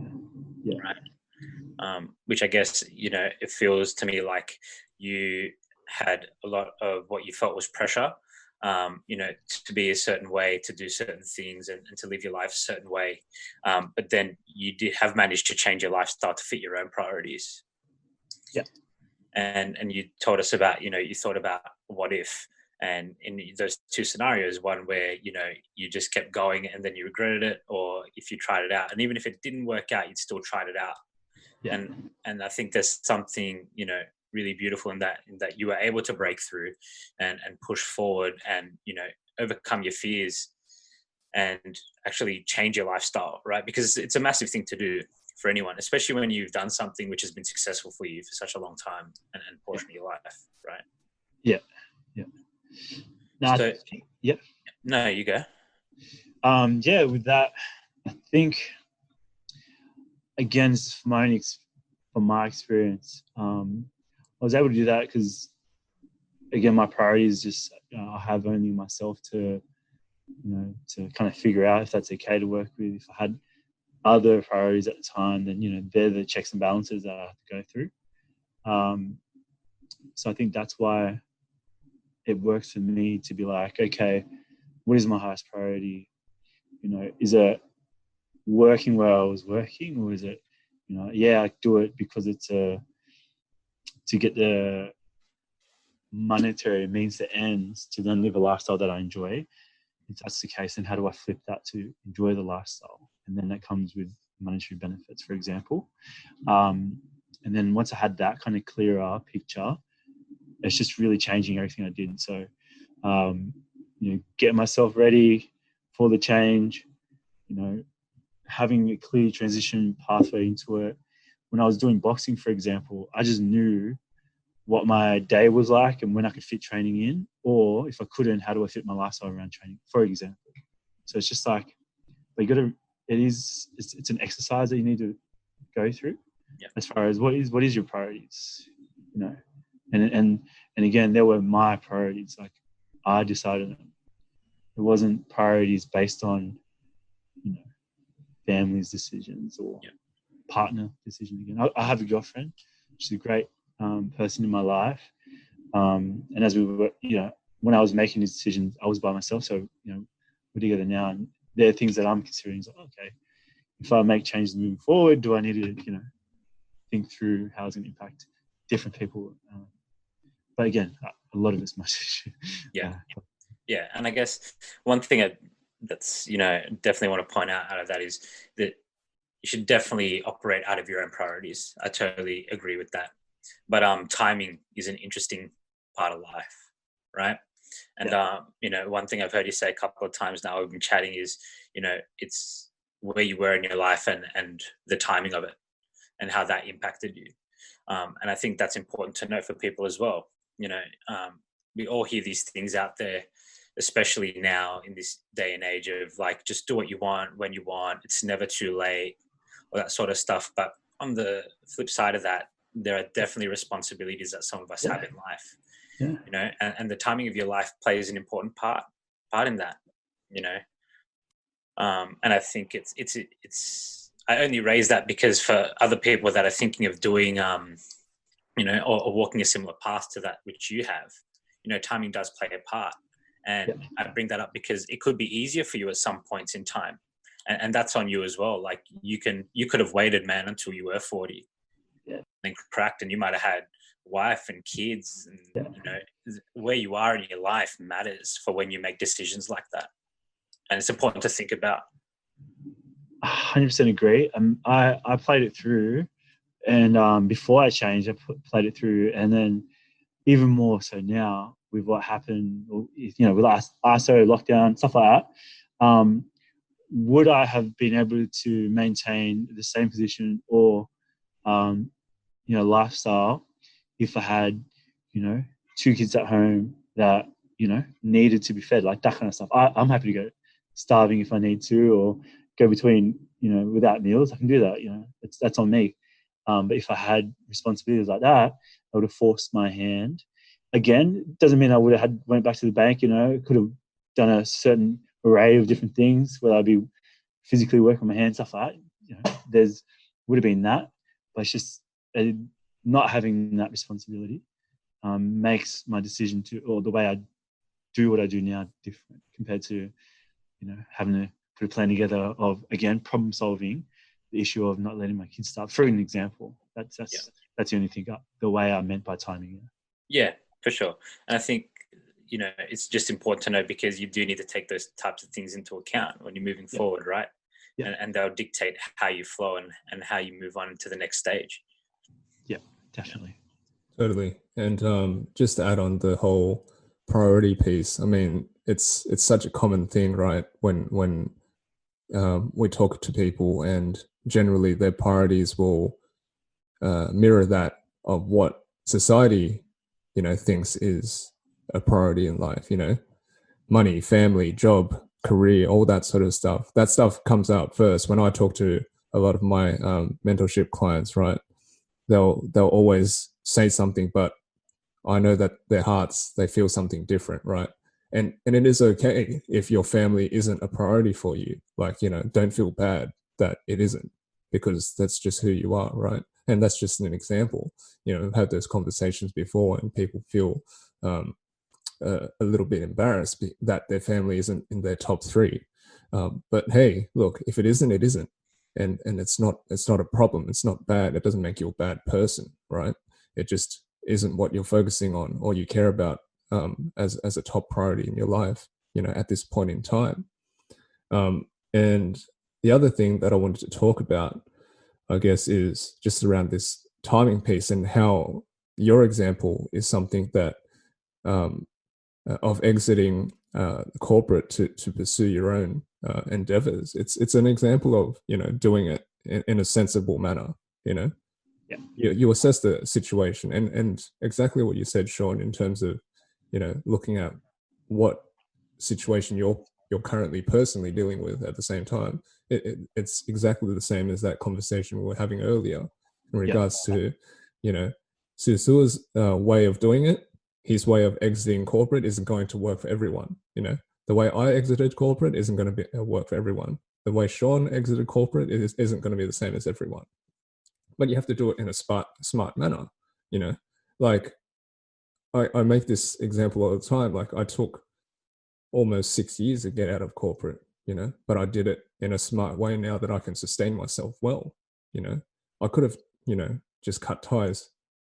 S1: Right. Which I guess it feels to me like you had a lot of what you felt was pressure, to be a certain way, to do certain things, and to live your life a certain way. But then you have managed to change your lifestyle to fit your own priorities.
S3: Yeah.
S1: And you told us about, you thought about what if, and in those two scenarios, one where, you just kept going and then you regretted it, or if you tried it out, and even if it didn't work out, you'd still tried it out.
S3: Yeah.
S1: And I think there's something, really beautiful in that you were able to break through and push forward and, you know, overcome your fears and actually change your lifestyle, right? Because it's a massive thing to do for anyone, especially when you've done something which has been successful for you for such a long time and portion of your life, right?
S3: Yeah. No,
S1: So,
S3: yeah.
S1: No, you go.
S3: Yeah, with that, I think, again, from my experience, I was able to do that because, again, my priority is just I have only myself to, you know, to kind of figure out if that's okay to work with. If I had other priorities at the time, then, you know, they're the checks and balances that I have to go through. So I think that's why it works for me to be like, okay, what is my highest priority? You know, is it working where I was working, or is it, you know, yeah, I do it because it's to get the monetary means to ends to then live a lifestyle that I enjoy. If that's the case, then how do I flip that to enjoy the lifestyle? And then that comes with monetary benefits, for example. And then once I had that kind of clearer picture, it's just really changing everything I did. So, you know, get myself ready for the change, you know, having a clear transition pathway into it. When I was doing boxing, for example, I just knew what my day was like and when I could fit training in, or if I couldn't, how do I fit my lifestyle around training, for example. So it's just like, but you got to, it's an exercise that you need to go through.
S1: Yeah.
S3: As far as what is your priorities, you know, and again, there were my priorities. Like, I decided them. It wasn't priorities based on, you know, family's decisions or partner decision. Again, I have a girlfriend. She's a great person in my life. And as we were, you know, when I was making these decisions, I was by myself. So, you know, we're together now, and there are things that I'm considering. So, okay, if I make changes moving forward, do I need to, you know, think through how it's going to impact different people? But again, a lot of it's my decision.
S1: Yeah. And I guess one thing that's, you know, definitely want to point out of that is that you should definitely operate out of your own priorities. I totally agree with that. But timing is an interesting part of life, right? And you know, one thing I've heard you say a couple of times now we've been chatting is, you know, it's where you were in your life and the timing of it and how that impacted you. And I think that's important to note for people as well. You know, we all hear these things out there, especially now in this day and age of like, just do what you want when you want. It's never too late, all that sort of stuff. But on the flip side of that, there are definitely responsibilities that some of us have in life. You know, and the timing of your life plays an important part in that. You know, and I think it's. I only raise that because for other people that are thinking of doing, you know, or walking a similar path to that which you have, you know, timing does play a part. And I bring that up because it could be easier for you at some points in time. And that's on you as well. Like you could have waited, man, until you were 40 and cracked, and you might have had wife and kids. And, you know, where you are in your life matters for when you make decisions like that. And it's important to think about.
S3: 100% agree. I played it through, and before I changed, I played it through, and then even more so now with what happened, you know, with ISO lockdown, stuff like that. Would I have been able to maintain the same position or, you know, lifestyle if I had, you know, 2 kids at home that, you know, needed to be fed, like that kind of stuff? I'm happy to go starving if I need to, or go between, you know, without meals. I can do that, you know, that's on me. But if I had responsibilities like that, I would have forced my hand. Again, doesn't mean I would have went back to the bank, you know, could have done a certain array of different things, whether I'd be physically working my hands, stuff like that. You know, would have been that, but it's just not having that responsibility makes my decision or the way I do what I do now different compared to, you know, having to put a plan together of, again, problem solving the issue of not letting my kids starve. For an example, that's the only thing, the way I meant by timing.
S1: Yeah, for sure. And I think, you know, it's just important to know because you do need to take those types of things into account when you're moving forward, right? And they'll dictate how you flow and how you move on to the next stage.
S3: Yeah, definitely.
S2: Totally. And just to add on the whole priority piece, I mean, it's such a common thing, right? When we talk to people, and generally their priorities will mirror that of what society, thinks is a priority in life. Money, family, job, career, all that sort of stuff. That stuff comes out first. When I talk to a lot of my mentorship clients, right, they'll always say something, but I know that their hearts, they feel something different, right? And it is okay if your family isn't a priority for you. Like, don't feel bad that it isn't, because that's just who you are, right? And that's just an example. I've had those conversations before, and people feel um, a little bit embarrassed that their family isn't in their top three. But hey, look, if it isn't, it isn't, and it's not a problem. It's not bad. It doesn't make you a bad person, right? It just isn't what you're focusing on or you care about as a top priority in your life, at this point in time. And the other thing that I wanted to talk about, I guess, is just around this timing piece, and how your example is something that um, of exiting corporate to pursue your own endeavors. It's an example of doing it in a sensible manner.
S3: Yeah.
S2: You assess the situation, and exactly what you said, Shaun, in terms of looking at what situation you're currently personally dealing with at the same time. It's exactly the same as that conversation we were having earlier in regards to Siosiua's way of doing it. His way of exiting corporate isn't going to work for everyone. The way I exited corporate isn't going to work for everyone. The way Shaun exited corporate isn't going to be the same as everyone. But you have to do it in a smart manner. Like I make this example all the time. Like, I took almost 6 years to get out of corporate, but I did it in a smart way now that I can sustain myself well. I could have, just cut ties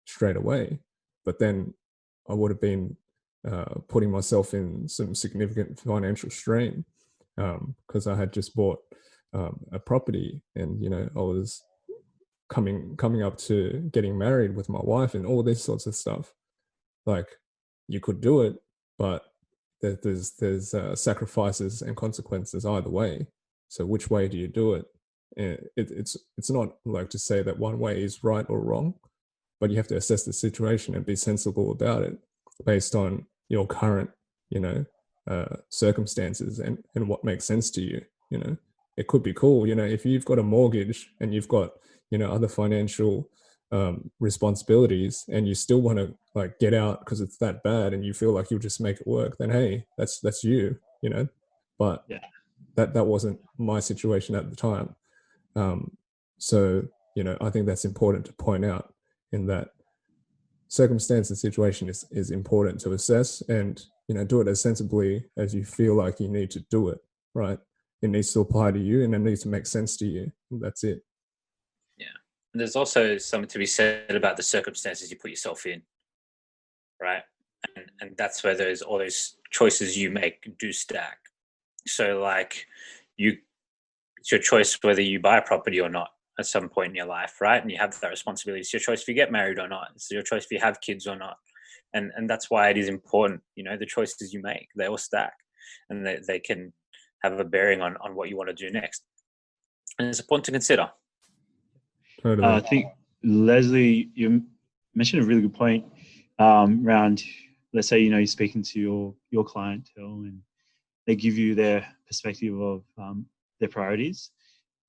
S2: straight away, but then I would have been putting myself in some significant financial strain, because I had just bought a property, and I was coming up to getting married with my wife and all this sorts of stuff. Like, you could do it, but there's sacrifices and consequences either way. So which way do you do it? It's not like to say that one way is right or wrong, but you have to assess the situation and be sensible about it based on your current circumstances and what makes sense to you. It could be cool, if you've got a mortgage and you've got other financial responsibilities, and you still want to like get out because it's that bad and you feel like you'll just make it work, then hey, that's you. But
S3: Yeah.
S2: that wasn't my situation at the time. So I think that's important to point out, in that circumstance and situation is important to assess, and do it as sensibly as you feel like you need to do it, right? It needs to apply to you, and it needs to make sense to you. That's it.
S1: And there's also something to be said about the circumstances you put yourself in, right? And that's where all those choices you make do stack. So like it's your choice whether you buy a property or not at some point in your life, right? And you have that responsibility. It's your choice if you get married or not. It's your choice if you have kids or not. And that's why it is important, the choices you make, they all stack, and they can have a bearing on what you want to do next. And it's important to consider.
S2: Totally.
S3: I think, Leslie, you mentioned a really good point around, let's say, you're speaking to your clientele, and they give you their perspective of their priorities,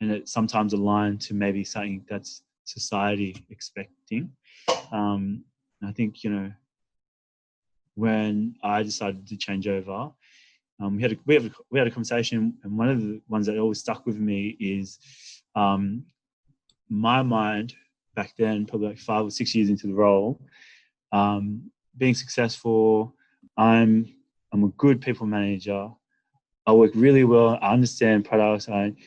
S3: and it sometimes aligned to maybe something that's society expecting. I think, when I decided to change over, we had a conversation, and one of the ones that always stuck with me is my mind back then, probably like 5 or 6 years into the role, being successful. I'm a good people manager. I work really well. I understand products. I'm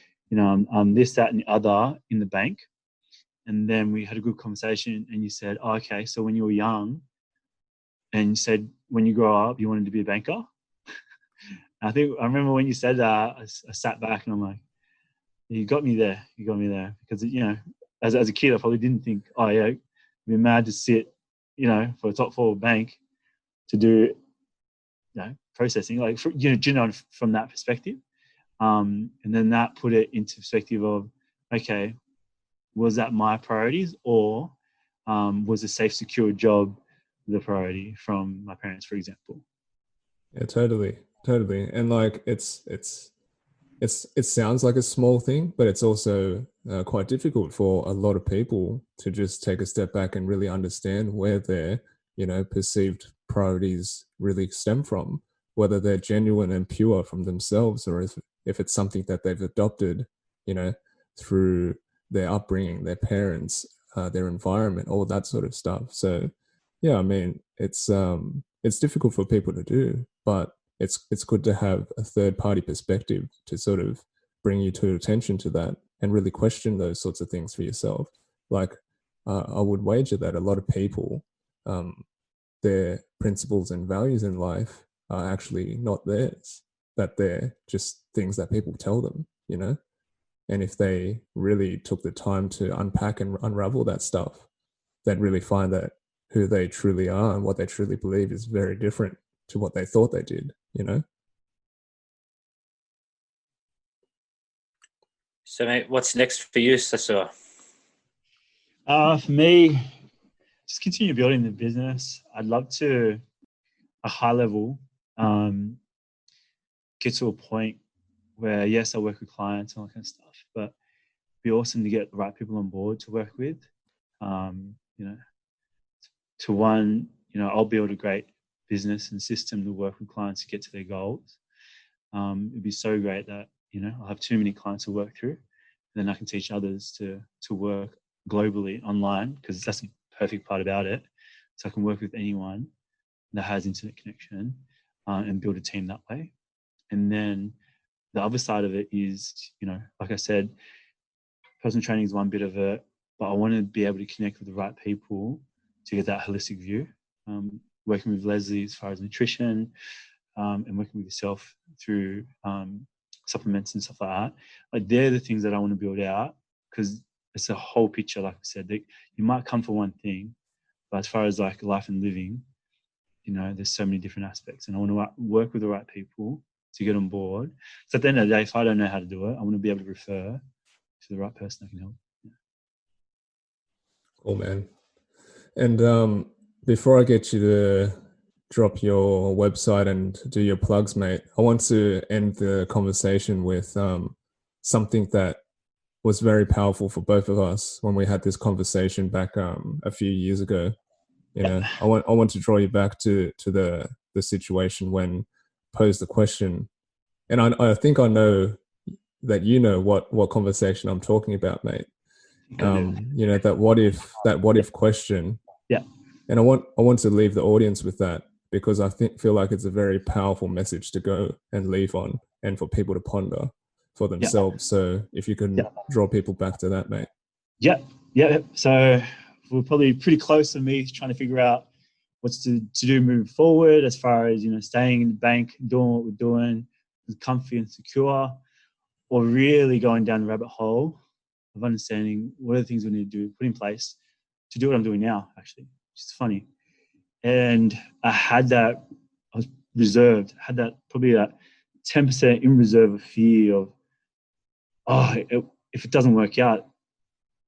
S3: this, that, and the other in the bank. And then we had a good conversation, and you said, oh, okay, so when you were young, and you said when you grow up, you wanted to be a banker. I remember when you said that, I sat back and I'm like, you got me there. You got me there. Because, as a kid, I probably didn't think, oh, yeah, it'd be mad to sit for a top four bank to do, processing, like, from that perspective. And then that put it into perspective of, okay, was that my priorities, or was a safe, secure job the priority from my parents, for example?
S2: Yeah, totally. And like, it sounds like a small thing, but it's also quite difficult for a lot of people to just take a step back and really understand where their, perceived priorities really stem from, whether they're genuine and pure from themselves, or if it's something that they've adopted, through their upbringing, their parents, their environment, all that sort of stuff. So, yeah, I mean, it's difficult for people to do, but it's good to have a third party perspective to sort of bring you to attention to that and really question those sorts of things for yourself. Like, I would wager that a lot of people, their principles and values in life are actually not theirs, that they're just things that people tell them, And if they really took the time to unpack and unravel that stuff, they'd really find that who they truly are and what they truly believe is very different to what they thought they did,
S1: So, mate, what's next for you, Siosiua?
S3: For me, just continue building the business. I'd love to, a high level, get to a point where, yes, I work with clients and all that kind of stuff, but it'd be awesome to get the right people on board to work with. I'll build a great business and system to work with clients to get to their goals. It'd be so great that, I'll have too many clients to work through, and then I can teach others to work globally online, because that's the perfect part about it. So I can work with anyone that has internet connection, and build a team that way. And then the other side of it is, like I said, personal training is one bit of it, but I want to be able to connect with the right people to get that holistic view. Working with Leslie as far as nutrition, and working with yourself through supplements and stuff like that. Like, they're the things that I want to build out, because it's a whole picture. Like I said, that you might come for one thing, but as far as like life and living, there's so many different aspects, and I want to work with the right people to get on board. So at the end of the day, if I don't know how to do it, I want to be able to refer to the right person that can help. Yeah.
S2: Cool, man. And before I get you to drop your website and do your plugs, mate, I want to end the conversation with something that was very powerful for both of us when we had this conversation back a few years ago. I want to draw you back to the situation when posed the question, and I think I know that what conversation I'm talking about, mate. That what if question.
S3: Yeah.
S2: And I want to leave the audience with that, because I feel like it's a very powerful message to go and leave on, and for people to ponder for themselves. So if you can draw people back to that, mate.
S3: Yeah. So we're probably pretty close to me trying to figure out what's to do moving forward, as far as, staying in the bank, doing what we're doing, comfy and secure, or really going down the rabbit hole of understanding what are the things we need to do, put in place to do what I'm doing now, actually, which is funny. And I was reserved, had that probably that 10% in reserve of fear of, if it doesn't work out,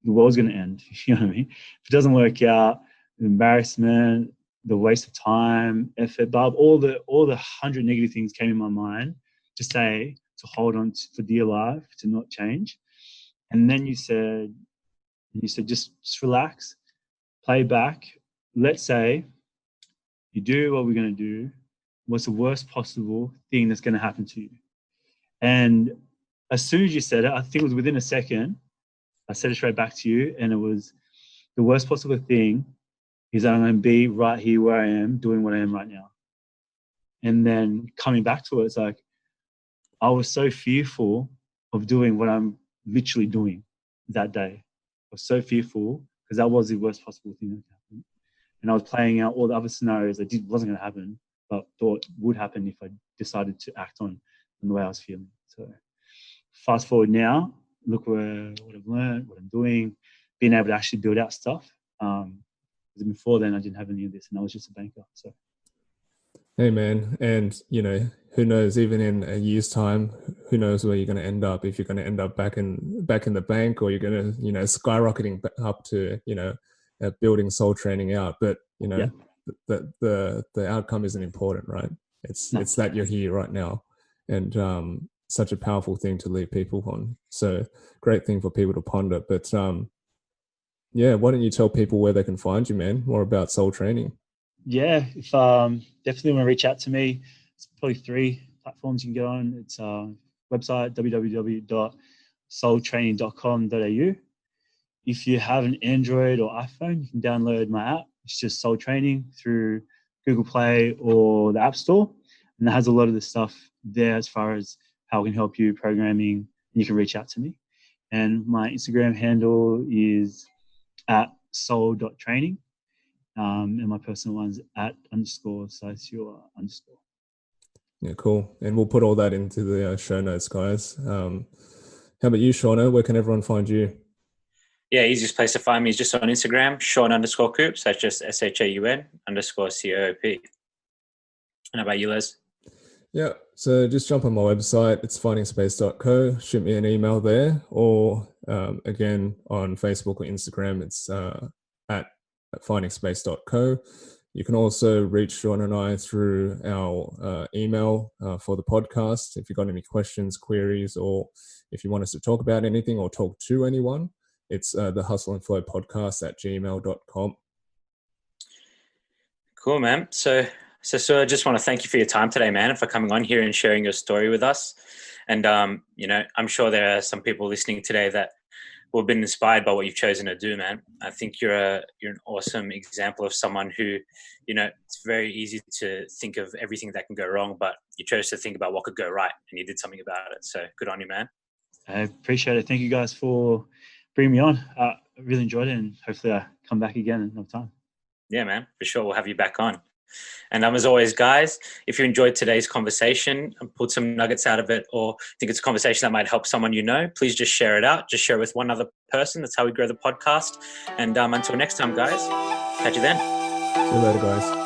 S3: the world's going to end. You know what I mean? If it doesn't work out, the embarrassment, the waste of time, effort, all the 100 negative things came in my mind to hold on for dear life, to not change. And then you said just relax, play back. Let's say you do what we're going to do. What's the worst possible thing that's going to happen to you? And as soon as you said it, I think it was within a second, I said it straight back to you, and it was, the worst possible thing is that I'm going to be right here where I am, doing what I am right now. And then coming back to it, it's like, I was so fearful of doing what I'm literally doing that day. I was so fearful, because that was the worst possible thing that happened. And I was playing out all the other scenarios that wasn't going to happen, but thought would happen if I decided to act on the way I was feeling. So fast forward now, look what I've learned, what I'm doing, being able to actually build out stuff. Because before then, I didn't have any of this, and I was just a banker. So,
S2: hey man, and you know, who knows? Even in a year's time, who knows where you're going to end up? If you're going to end up back in the bank, or you're going to, you know, skyrocketing up to, you know, building soul training out. But you know, the outcome isn't important, right? It's that you're here right now, and such a powerful thing to leave people on. So great thing for people to ponder. But yeah, why don't you tell people where they can find you, man? More about soul training.
S3: Yeah, if definitely want to reach out to me, it's probably 3 platforms you can get on. It's website www.soultraining.com.au. If you have an Android or iPhone, you can download my app. It's just Soul Training through Google Play or the App Store, and that has a lot of the stuff there as far as how I can help you programming. And you can reach out to me, and my Instagram handle is at soul.training. And my personal one's @_Siosiua_.
S2: Yeah, cool. And we'll put all that into the show notes, guys. How about you, Shauna? Where can everyone find you?
S1: Yeah, easiest place to find me is just on Instagram, Shaun_Coops. That's just SHAUN_COOP. And how about you, Les?
S2: Yeah, so just jump on my website. It's findingspace.co. Shoot me an email there, or again on Facebook or Instagram, it's at findingspace.co. You can also reach Shaun and I through our email for the podcast. If you've got any questions, queries, or if you want us to talk about anything or talk to anyone, it's the Hustle and Flow podcast @gmail.com.
S1: Cool, man. So I just want to thank you for your time today, man, and for coming on here and sharing your story with us. And, you know, I'm sure there are some people listening today that will have been inspired by what you've chosen to do, man. I think you're an awesome example of someone who, you know, it's very easy to think of everything that can go wrong, but you chose to think about what could go right, and you did something about it. So good on you, man.
S3: I appreciate it. Thank you guys for bringing me on. I really enjoyed it, and hopefully I come back again in another time.
S1: Yeah, man, for sure. We'll have you back on. And as always, guys, if you enjoyed today's conversation and pulled some nuggets out of it, or think it's a conversation that might help someone you know, please just share it out. Just share it with one other person. That's how we grow the podcast. And until next time, guys, catch you then.
S2: See you later, guys.